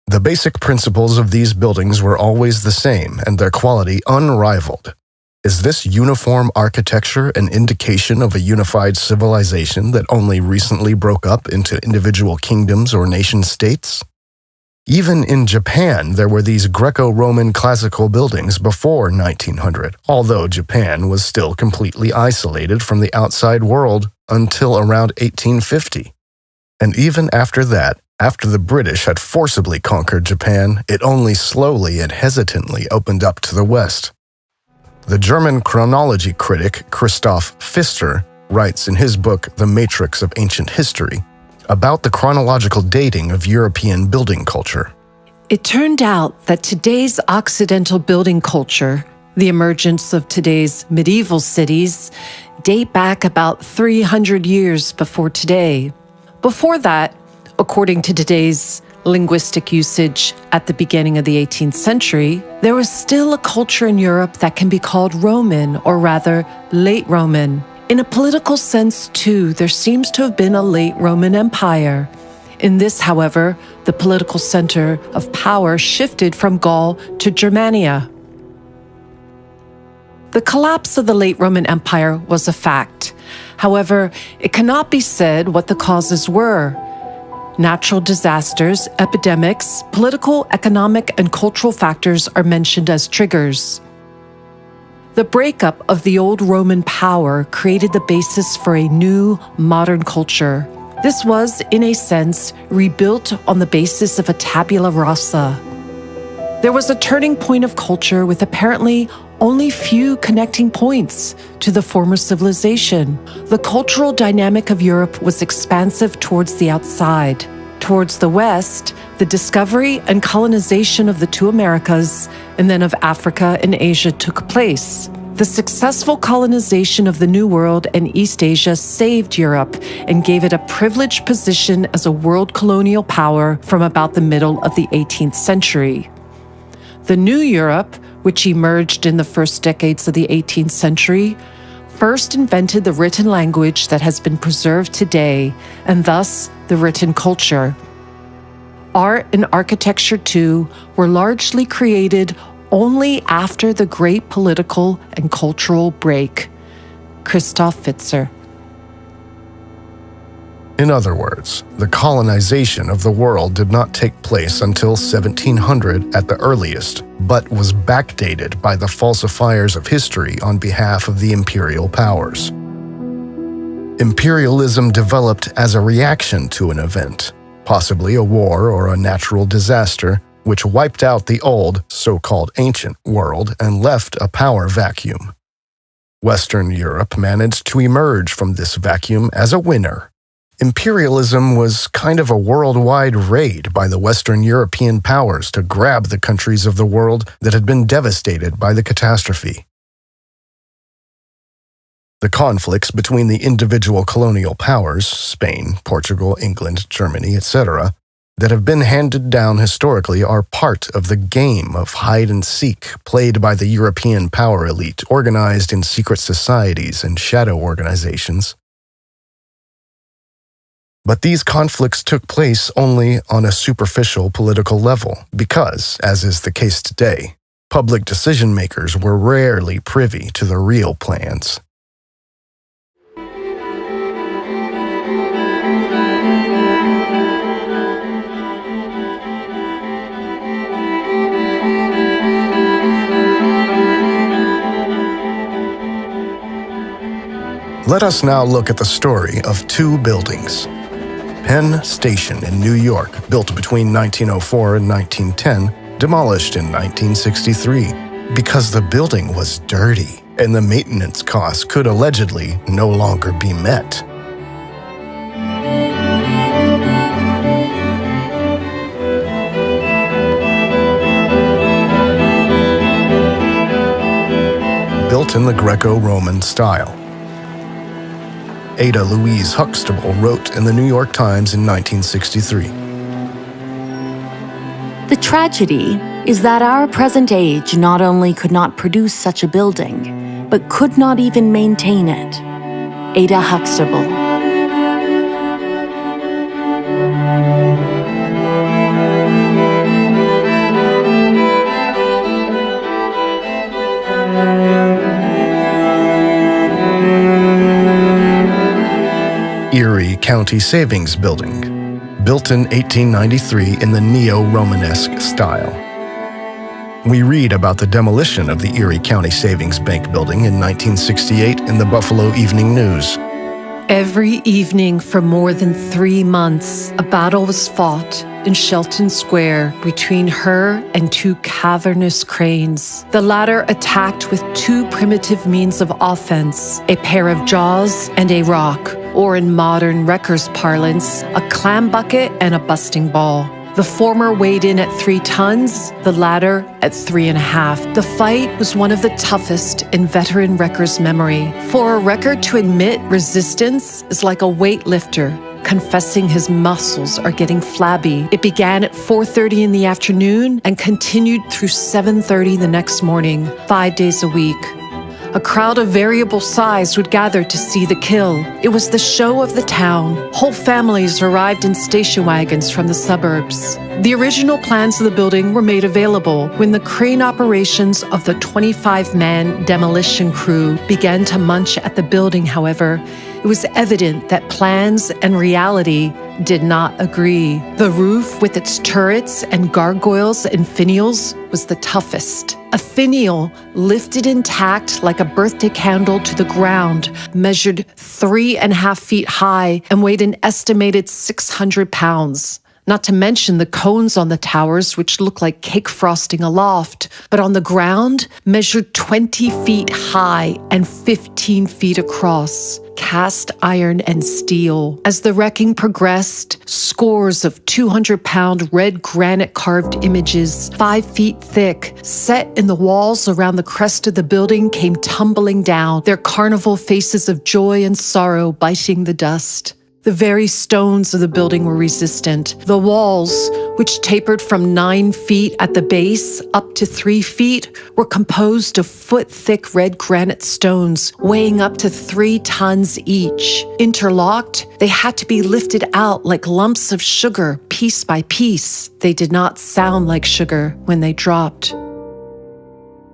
The basic principles of these buildings were always the same and their quality unrivaled. Is this uniform architecture an indication of a unified civilization that only recently broke up into individual kingdoms or nation-states? Even in Japan, there were these Greco-Roman classical buildings before 1900, although Japan was still completely isolated from the outside world until around 1850. And even after that, after the British had forcibly conquered Japan, it only slowly and hesitantly opened up to the West. The German chronology critic Christoph Pfister writes in his book The Matrix of Ancient History about the chronological dating of European building culture. It turned out that today's Occidental building culture, the emergence of today's medieval cities, date back about 300 years before today. Before that, according to today's linguistic usage at the beginning of the 18th century, there was still a culture in Europe that can be called Roman, or rather, late Roman. In a political sense, too, there seems to have been a late Roman Empire. In this, however, the political center of power shifted from Gaul to Germania. The collapse of the late Roman Empire was a fact. However, it cannot be said what the causes were. Natural disasters, epidemics, political, economic, and cultural factors are mentioned as triggers. The breakup of the old Roman power created the basis for a new, modern culture. This was, in a sense, rebuilt on the basis of a tabula rasa. There was a turning point of culture with apparently only few connecting points to the former civilization. The cultural dynamic of Europe was expansive towards the outside. Towards the west, the discovery and colonization of the two Americas and then of Africa and Asia took place. The successful colonization of the New World and East Asia saved Europe and gave it a privileged position as a world colonial power from about the middle of the 18th century. The New Europe, which emerged in the first decades of the 18th century, first invented the written language that has been preserved today, and thus the written culture. Art and architecture, too, were largely created only after the great political and cultural break. Christoph Fitzer. In other words, the colonization of the world did not take place until 1700 at the earliest, but was backdated by the falsifiers of history on behalf of the imperial powers. Imperialism developed as a reaction to an event, possibly a war or a natural disaster, which wiped out the old, so-called ancient world and left a power vacuum. Western Europe managed to emerge from this vacuum as a winner. Imperialism was kind of a worldwide raid by the Western European powers to grab the countries of the world that had been devastated by the catastrophe. The conflicts between the individual colonial powers, Spain, Portugal, England, Germany, etc., that have been handed down historically are part of the game of hide-and-seek played by the European power elite organized in secret societies and shadow organizations. But these conflicts took place only on a superficial political level because, as is the case today, public decision-makers were rarely privy to the real plans. Let us now look at the story of two buildings. Penn Station in New York, built between 1904 and 1910, demolished in 1963 because the building was dirty and the maintenance costs could allegedly no longer be met. Built in the Greco-Roman style. Ada Louise Huxtable wrote in the New York Times in 1963. The tragedy is that our present age not only could not produce such a building, but could not even maintain it. Ada Huxtable. Erie County Savings Building, built in 1893 in the neo-Romanesque style. We read about the demolition of the Erie County Savings Bank building in 1968 in the Buffalo Evening News. Every evening for more than 3 months, a battle was fought in Shelton Square between her and two cavernous cranes. The latter attacked with two primitive means of offense, a pair of jaws and a rock, or in modern wreckers' parlance, a clam bucket and a busting ball. The former weighed in at 3 tons, the latter at 3.5. The fight was one of the toughest in veteran wreckers' memory. For a wrecker to admit resistance is like a weightlifter confessing his muscles are getting flabby. It began at 4:30 in the afternoon and continued through 7:30 the next morning, 5 days a week. A crowd of variable size would gather to see the kill. It was the show of the town. Whole families arrived in station wagons from the suburbs. The original plans of the building were made available when the crane operations of the 25-man demolition crew began to munch at the building. However, it was evident that plans and reality did not agree. The roof with its turrets and gargoyles and finials was the toughest. A finial, lifted intact like a birthday candle to the ground, measured 3.5 feet high and weighed an estimated 600 pounds. not to mention the cones on the towers, which look like cake frosting aloft, but on the ground measured 20 feet high and 15 feet across, cast iron and steel. As the wrecking progressed, scores of 200-pound red granite carved images, 5 feet thick, set in the walls around the crest of the building, came tumbling down, their carnival faces of joy and sorrow biting the dust. The very stones of the building were resistant. The walls, which tapered from 9 feet at the base up to 3 feet, were composed of foot-thick red granite stones weighing up to 3 tons each. Interlocked, they had to be lifted out like lumps of sugar, piece by piece. They did not sound like sugar when they dropped.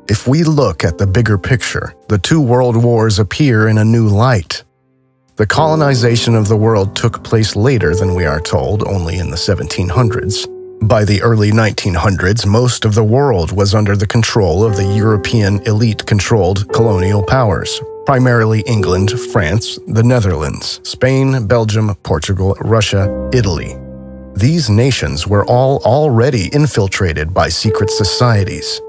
If we look at the bigger picture, the 2 world wars appear in a new light. The colonization of the world took place later than we are told, only in the 1700s. By the early 1900s, most of the world was under the control of the European elite-controlled colonial powers, primarily England, France, the Netherlands, Spain, Belgium, Portugal, Russia, Italy. These nations were all already infiltrated by secret societies.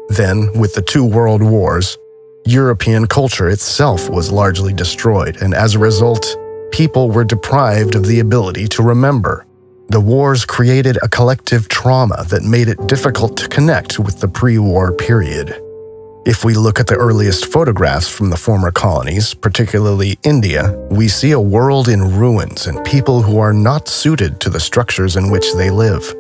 Then, with the 2 world wars, European culture itself was largely destroyed, and as a result, people were deprived of the ability to remember. The wars created a collective trauma that made it difficult to connect with the pre-war period. If we look at the earliest photographs from the former colonies, particularly India, we see a world in ruins and people who are not suited to the structures in which they live.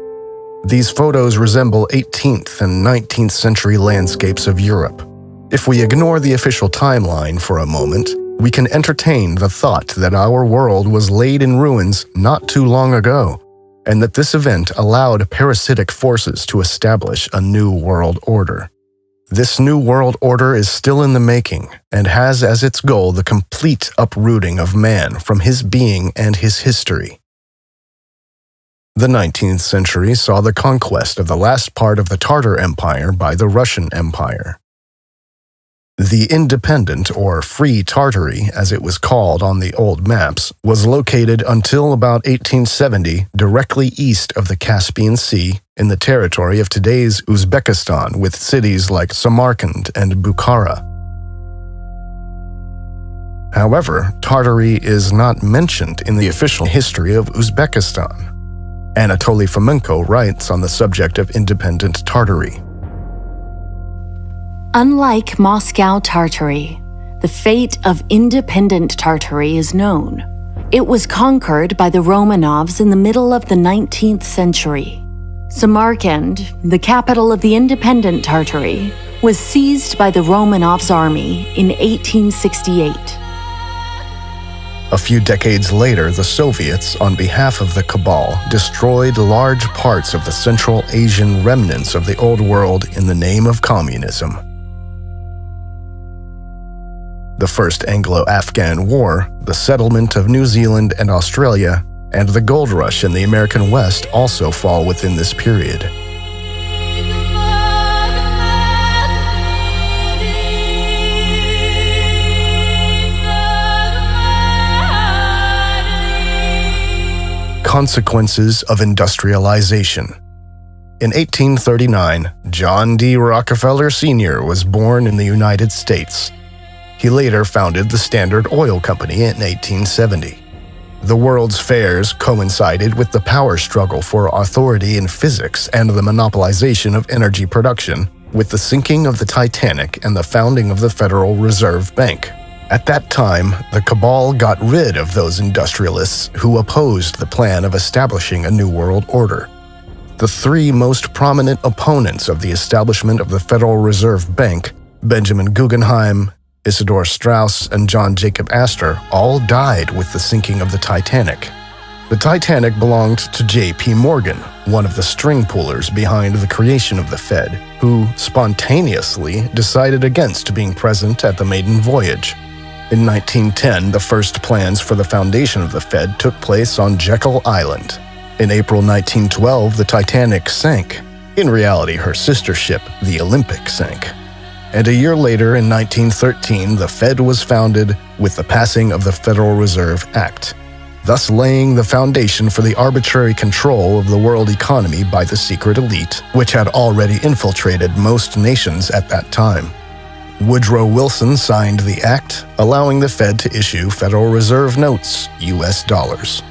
These photos resemble 18th and 19th century landscapes of Europe. If we ignore the official timeline for a moment, we can entertain the thought that our world was laid in ruins not too long ago, and that this event allowed parasitic forces to establish a new world order. This new world order is still in the making, and has as its goal the complete uprooting of man from his being and his history. The 19th century saw the conquest of the last part of the Tartar Empire by the Russian Empire. The independent, or free Tartary, as it was called on the old maps, was located until about 1870 directly east of the Caspian Sea in the territory of today's Uzbekistan, with cities like Samarkand and Bukhara. However, Tartary is not mentioned in the official history of Uzbekistan. Anatoly Fomenko writes on the subject of independent Tartary. Unlike Moscow Tartary, the fate of independent Tartary is known. It was conquered by the Romanovs in the middle of the 19th century. Samarkand, the capital of the independent Tartary, was seized by the Romanovs' army in 1868. A few decades later, the Soviets, on behalf of the Cabal, destroyed large parts of the Central Asian remnants of the Old World in the name of communism. The First Anglo-Afghan War, the settlement of New Zealand and Australia, and the gold rush in the American West also fall within this period. Consequences of industrialization. In 1839, John D. Rockefeller Sr. was born in the United States. He later founded the Standard Oil Company in 1870. The World's Fairs coincided with the power struggle for authority in physics and the monopolization of energy production, with the sinking of the Titanic and the founding of the Federal Reserve Bank. At that time, the Cabal got rid of those industrialists who opposed the plan of establishing a new world order. The 3 most prominent opponents of the establishment of the Federal Reserve Bank, Benjamin Guggenheim, Isidor Straus, and John Jacob Astor, all died with the sinking of the Titanic. The Titanic belonged to J.P. Morgan, one of the string pullers behind the creation of the Fed, who spontaneously decided against being present at the maiden voyage. In 1910, the first plans for the foundation of the Fed took place on Jekyll Island. In April 1912, the Titanic sank. In reality, her sister ship, the Olympic, sank. And a year later, in 1913, the Fed was founded with the passing of the Federal Reserve Act. thus laying the foundation for the arbitrary control of the world economy by the secret elite, which had already infiltrated most nations at that time. Woodrow Wilson signed the act, allowing the Fed to issue Federal Reserve notes, US dollars.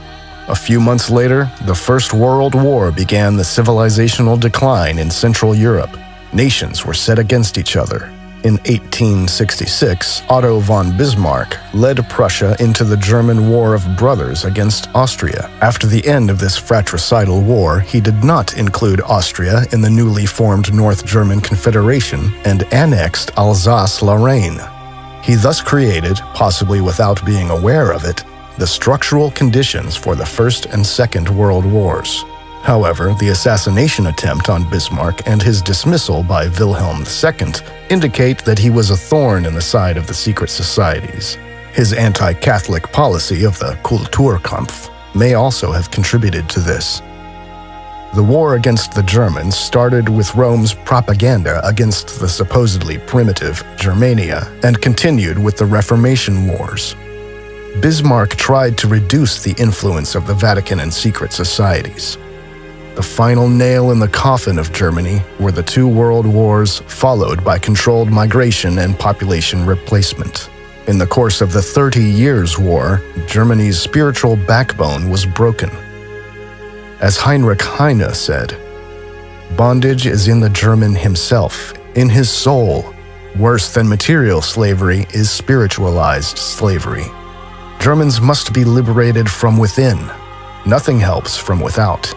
A few months later, the First World War began the civilizational decline in Central Europe. Nations were set against each other. In 1866, Otto von Bismarck led Prussia into the German War of Brothers against Austria. After the end of this fratricidal war, he did not include Austria in the newly formed North German Confederation and annexed Alsace-Lorraine. He thus created, possibly without being aware of it, the structural conditions for the First and Second World Wars. However, the assassination attempt on Bismarck and his dismissal by Wilhelm II indicate that he was a thorn in the side of the secret societies. His anti-Catholic policy of the Kulturkampf may also have contributed to this. The war against the Germans started with Rome's propaganda against the supposedly primitive Germania and continued with the Reformation Wars. Bismarck tried to reduce the influence of the Vatican and secret societies. The final nail in the coffin of Germany were the two world wars, followed by controlled migration and population replacement. In the course of the 30 Years' War, Germany's spiritual backbone was broken. As Heinrich Heine said, "Bondage is in the German himself, in his soul. Worse than material slavery is spiritualized slavery. Germans must be liberated from within. Nothing helps from without."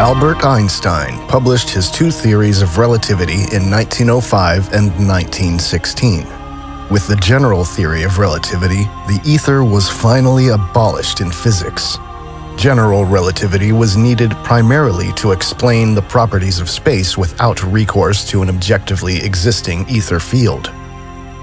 Albert Einstein published his two theories of relativity in 1905 and 1916. With the general theory of relativity, the ether was finally abolished in physics. General relativity was needed primarily to explain the properties of space without recourse to an objectively existing ether field.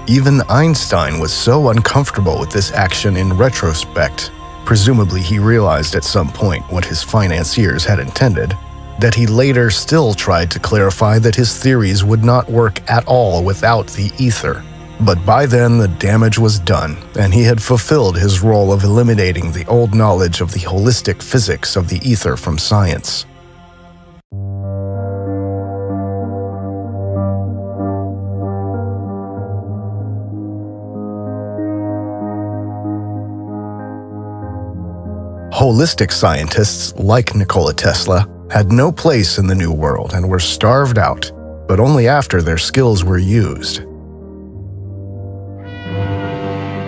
Even Einstein was so uncomfortable with this action in retrospect, presumably he realized at some point what his financiers had intended, that he later still tried to clarify that his theories would not work at all without the ether. But by then the damage was done, and he had fulfilled his role of eliminating the old knowledge of the holistic physics of the ether from science. Holistic scientists like Nikola Tesla had no place in the New World and were starved out, but only after their skills were used.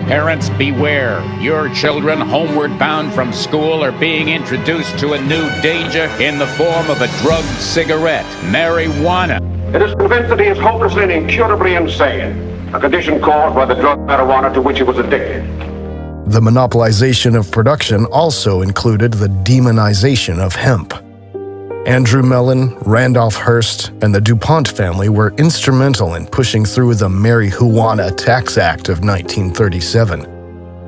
Parents, beware. Your children homeward bound from school are being introduced to a new danger in the form of a drugged cigarette, marijuana. It is convinced that he is hopelessly and incurably insane, a condition caused by the drug marijuana to which he was addicted. The monopolization of production also included the demonization of hemp. Andrew Mellon, Randolph Hearst, and the DuPont family were instrumental in pushing through the Marijuana Tax Act of 1937,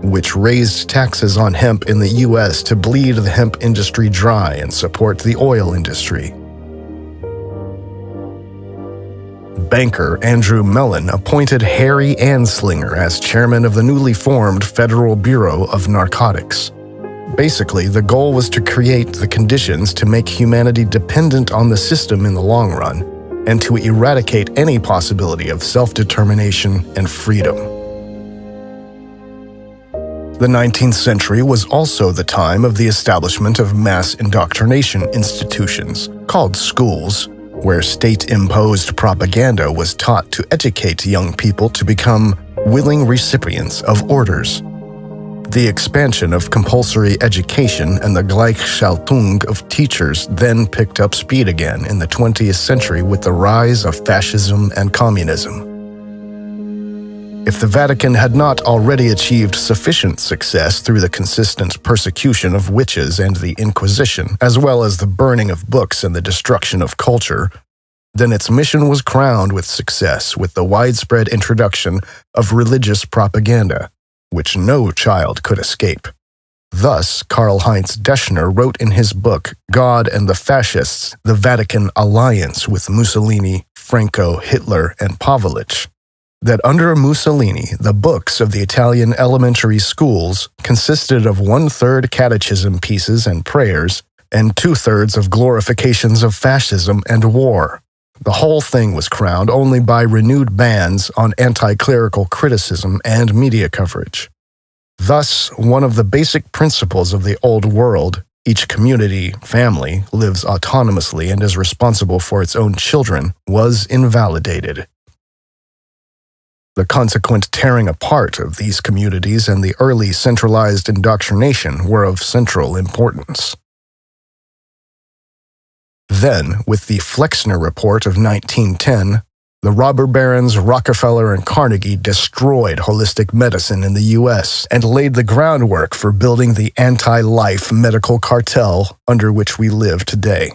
which raised taxes on hemp in the U.S. to bleed the hemp industry dry and support the oil industry. Banker Andrew Mellon appointed Harry Anslinger as chairman of the newly formed Federal Bureau of Narcotics. Basically, the goal was to create the conditions to make humanity dependent on the system in the long run, and to eradicate any possibility of self-determination and freedom. The 19th century was also the time of the establishment of mass indoctrination institutions, called schools, where state-imposed propaganda was taught to educate young people to become willing recipients of orders. The expansion of compulsory education and the Gleichschaltung of teachers then picked up speed again in the 20th century with the rise of fascism and communism. If the Vatican had not already achieved sufficient success through the consistent persecution of witches and the Inquisition, as well as the burning of books and the destruction of culture, then its mission was crowned with success with the widespread introduction of religious propaganda, which no child could escape. Thus, Karl-Heinz Deschner wrote in his book, God and the Fascists, the Vatican Alliance with Mussolini, Franco, Hitler, and Pavlovich, that under Mussolini, the books of the Italian elementary schools consisted of 1/3 catechism pieces and prayers, and 2/3 of glorifications of fascism and war. The whole thing was crowned only by renewed bans on anti-clerical criticism and media coverage. Thus, one of the basic principles of the old world, each community, family, lives autonomously and is responsible for its own children, was invalidated. The consequent tearing apart of these communities and the early centralized indoctrination were of central importance. Then, with the Flexner Report of 1910, the robber barons Rockefeller and Carnegie destroyed holistic medicine in the U.S. and laid the groundwork for building the anti-life medical cartel under which we live today.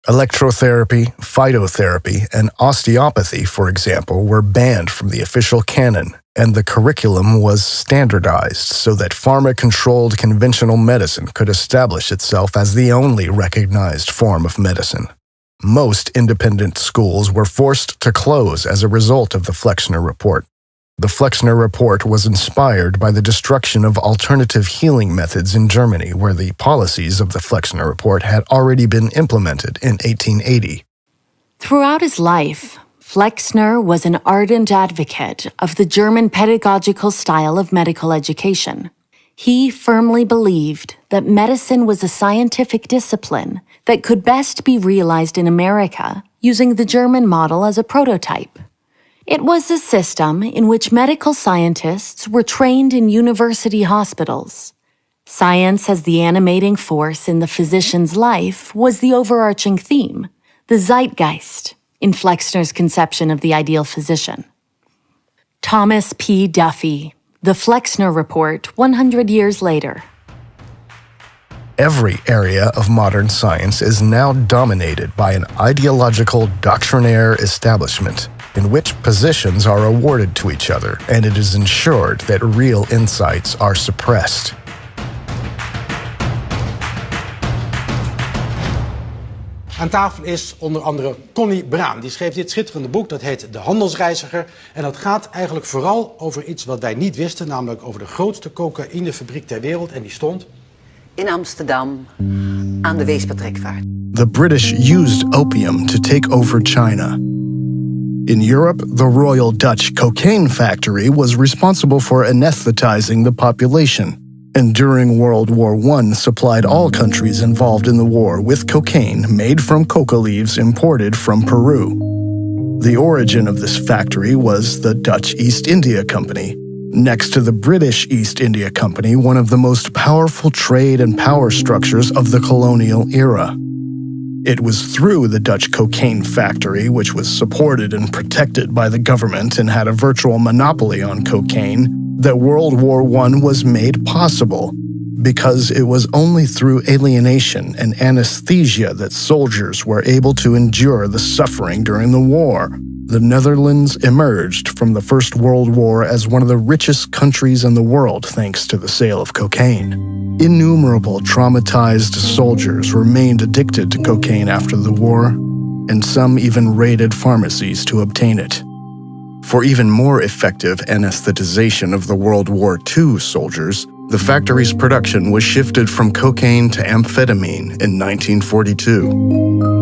Electrotherapy, phytotherapy, and osteopathy, for example, were banned from the official canon, and the curriculum was standardized so that pharma-controlled conventional medicine could establish itself as the only recognized form of medicine. Most independent schools were forced to close as a result of the Flexner Report. The Flexner Report was inspired by the destruction of alternative healing methods in Germany, where the policies of the Flexner Report had already been implemented in 1880. Throughout his life, Flexner was an ardent advocate of the German pedagogical style of medical education. He firmly believed that medicine was a scientific discipline that could best be realized in America using the German model as a prototype. It was a system in which medical scientists were trained in university hospitals. Science as the animating force in the physician's life was the overarching theme, the zeitgeist, in Flexner's conception of the ideal physician. Thomas P. Duffy, The Flexner Report, 100 years later. Every area of modern science is now dominated by an ideological doctrinaire establishment in which positions are awarded to each other, and it is ensured that real insights are suppressed. Aan tafel is onder andere Connie Braam. Die schreef dit schitterende boek, dat heet De Handelsreiziger. En dat gaat eigenlijk vooral over iets wat wij niet wisten, namelijk over de grootste cocaïnefabriek ter wereld. En die stond in Amsterdam aan de Weespertrekvaart. The British used opium to take over China. In Europe, the Royal Dutch Cocaine Factory was responsible for anesthetizing the population, and during World War I supplied all countries involved in the war with cocaine made from coca leaves imported from Peru. The origin of this factory was the Dutch East India Company. Next to the British East India Company, one of the most powerful trade and power structures of the colonial era. It was through the Dutch cocaine factory, which was supported and protected by the government and had a virtual monopoly on cocaine, that World War I was made possible, because it was only through alienation and anesthesia that soldiers were able to endure the suffering during the war. The Netherlands emerged from the First World War as one of the richest countries in the world thanks to the sale of cocaine. Innumerable traumatized soldiers remained addicted to cocaine after the war, and some even raided pharmacies to obtain it. For even more effective anesthetization of the World War II soldiers, the factory's production was shifted from cocaine to amphetamine in 1942.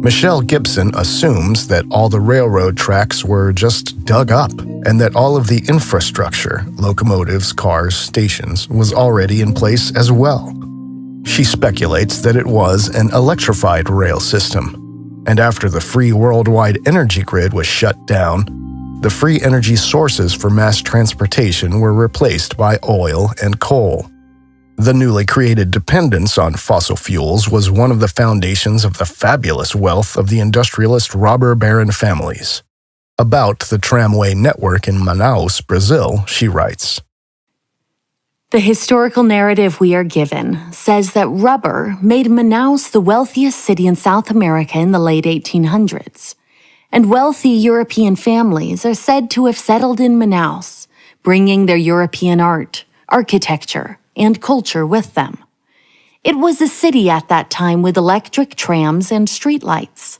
Michelle Gibson assumes that all the railroad tracks were just dug up and that all of the infrastructure, locomotives, cars, stations, was already in place as well. She speculates that it was an electrified rail system, and after the free worldwide energy grid was shut down, the free energy sources for mass transportation were replaced by oil and coal. The newly created dependence on fossil fuels was one of the foundations of the fabulous wealth of the industrialist robber baron families. About the tramway network in Manaus, Brazil, she writes, "The historical narrative we are given says that rubber made Manaus the wealthiest city in South America in the late 1800s, and wealthy European families are said to have settled in Manaus, bringing their European art, architecture, and culture with them. It was a city at that time with electric trams and streetlights."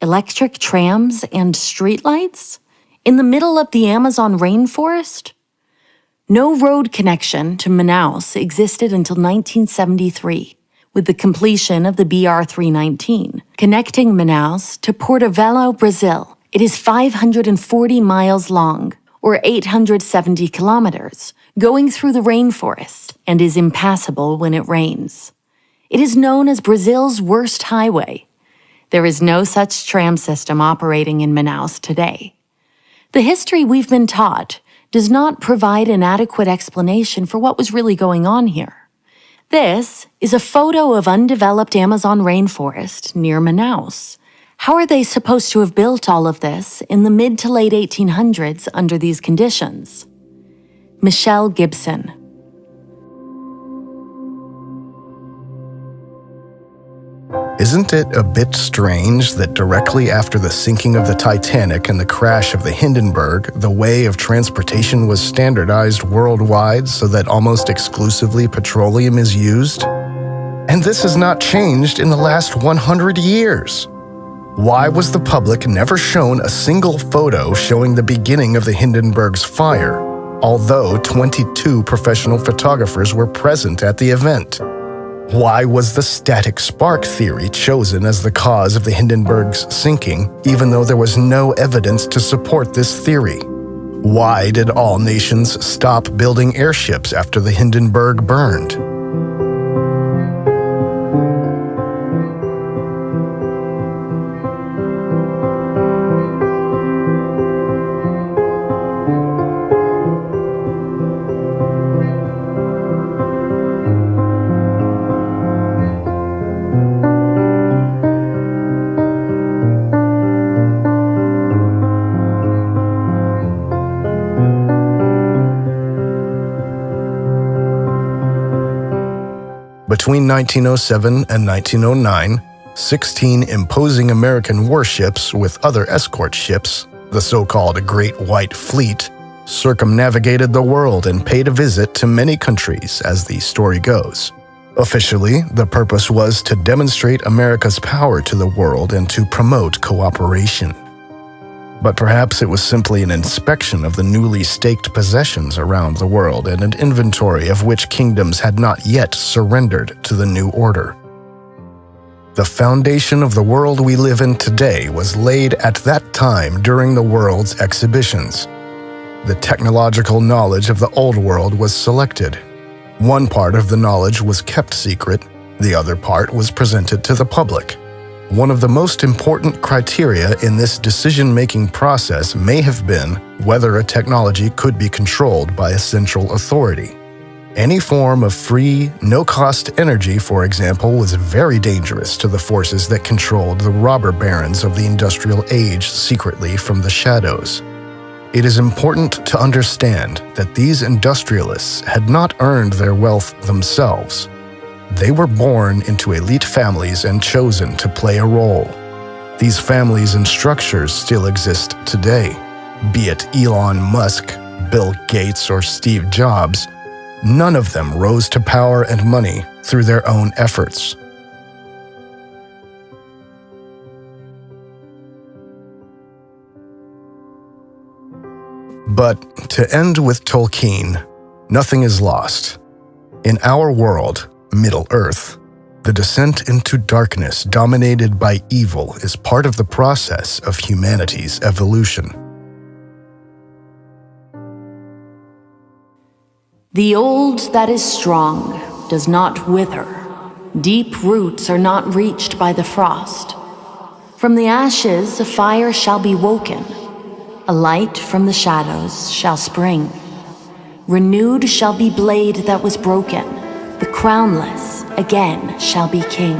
Electric trams and streetlights? In the middle of the Amazon rainforest? No road connection to Manaus existed until 1973, with the completion of the BR-319, connecting Manaus to Porto-Velho, Brazil. It is 540 miles long, or 870 kilometers, going through the rainforest, and is impassable when it rains. It is known as Brazil's worst highway. There is no such tram system operating in Manaus today. The history we've been taught does not provide an adequate explanation for what was really going on here. This is a photo of undeveloped Amazon rainforest near Manaus. How are they supposed to have built all of this in the mid to late 1800s under these conditions? Michelle Gibson. Isn't it a bit strange that directly after the sinking of the Titanic and the crash of the Hindenburg, the way of transportation was standardized worldwide so that almost exclusively petroleum is used? And this has not changed in the last 100 years. Why was the public never shown a single photo showing the beginning of the Hindenburg's fire, although 22 professional photographers were present at the event? Why was the static spark theory chosen as the cause of the Hindenburg's sinking, even though there was no evidence to support this theory? Why did all nations stop building airships after the Hindenburg burned? Between 1907 and 1909, 16 imposing American warships with other escort ships, the so-called Great White Fleet, circumnavigated the world and paid a visit to many countries, as the story goes. Officially, the purpose was to demonstrate America's power to the world and to promote cooperation. But perhaps it was simply an inspection of the newly staked possessions around the world and an inventory of which kingdoms had not yet surrendered to the new order. The foundation of the world we live in today was laid at that time during the world's exhibitions. The technological knowledge of the old world was selected. One part of the knowledge was kept secret, the other part was presented to the public. One of the most important criteria in this decision-making process may have been whether a technology could be controlled by a central authority. Any form of free, no-cost energy, for example, was very dangerous to the forces that controlled the robber barons of the industrial age secretly from the shadows. It is important to understand that these industrialists had not earned their wealth themselves. They were born into elite families and chosen to play a role. These families and structures still exist today. Be it Elon Musk, Bill Gates, or Steve Jobs, none of them rose to power and money through their own efforts. But to end with Tolkien, nothing is lost. In our world, Middle Earth, The descent into darkness dominated by evil is part of the process of humanity's evolution. The old that is strong does not wither. Deep roots are not reached by the frost. From the ashes a fire shall be woken. A light from the shadows shall spring. Renewed shall be blade that was broken. The crownless again shall be king.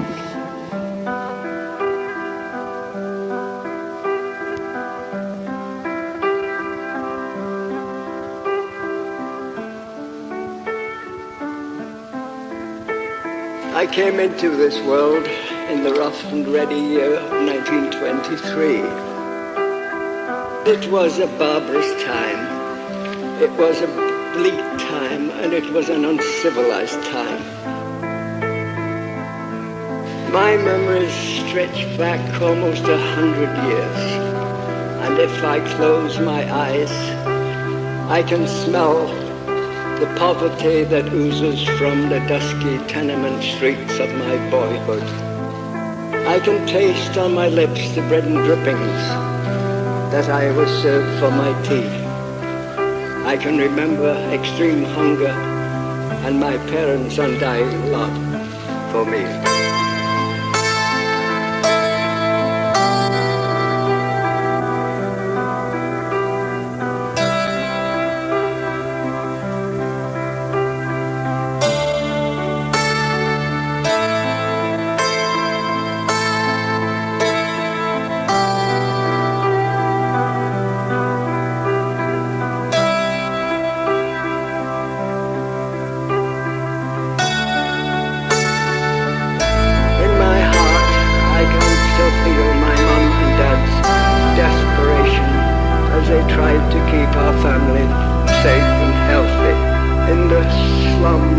I came into this world in the rough and ready year of 1923. It was a barbarous time. It was a bleak time, and it was an uncivilized time. My memories stretch back almost 100 years, and if I close my eyes, I can smell the poverty that oozes from the dusky tenement streets of my boyhood. I can taste on my lips the bread and drippings that I was served for my tea. I can remember extreme hunger and my parents' undying love for me. They tried to keep our family safe and healthy in the slum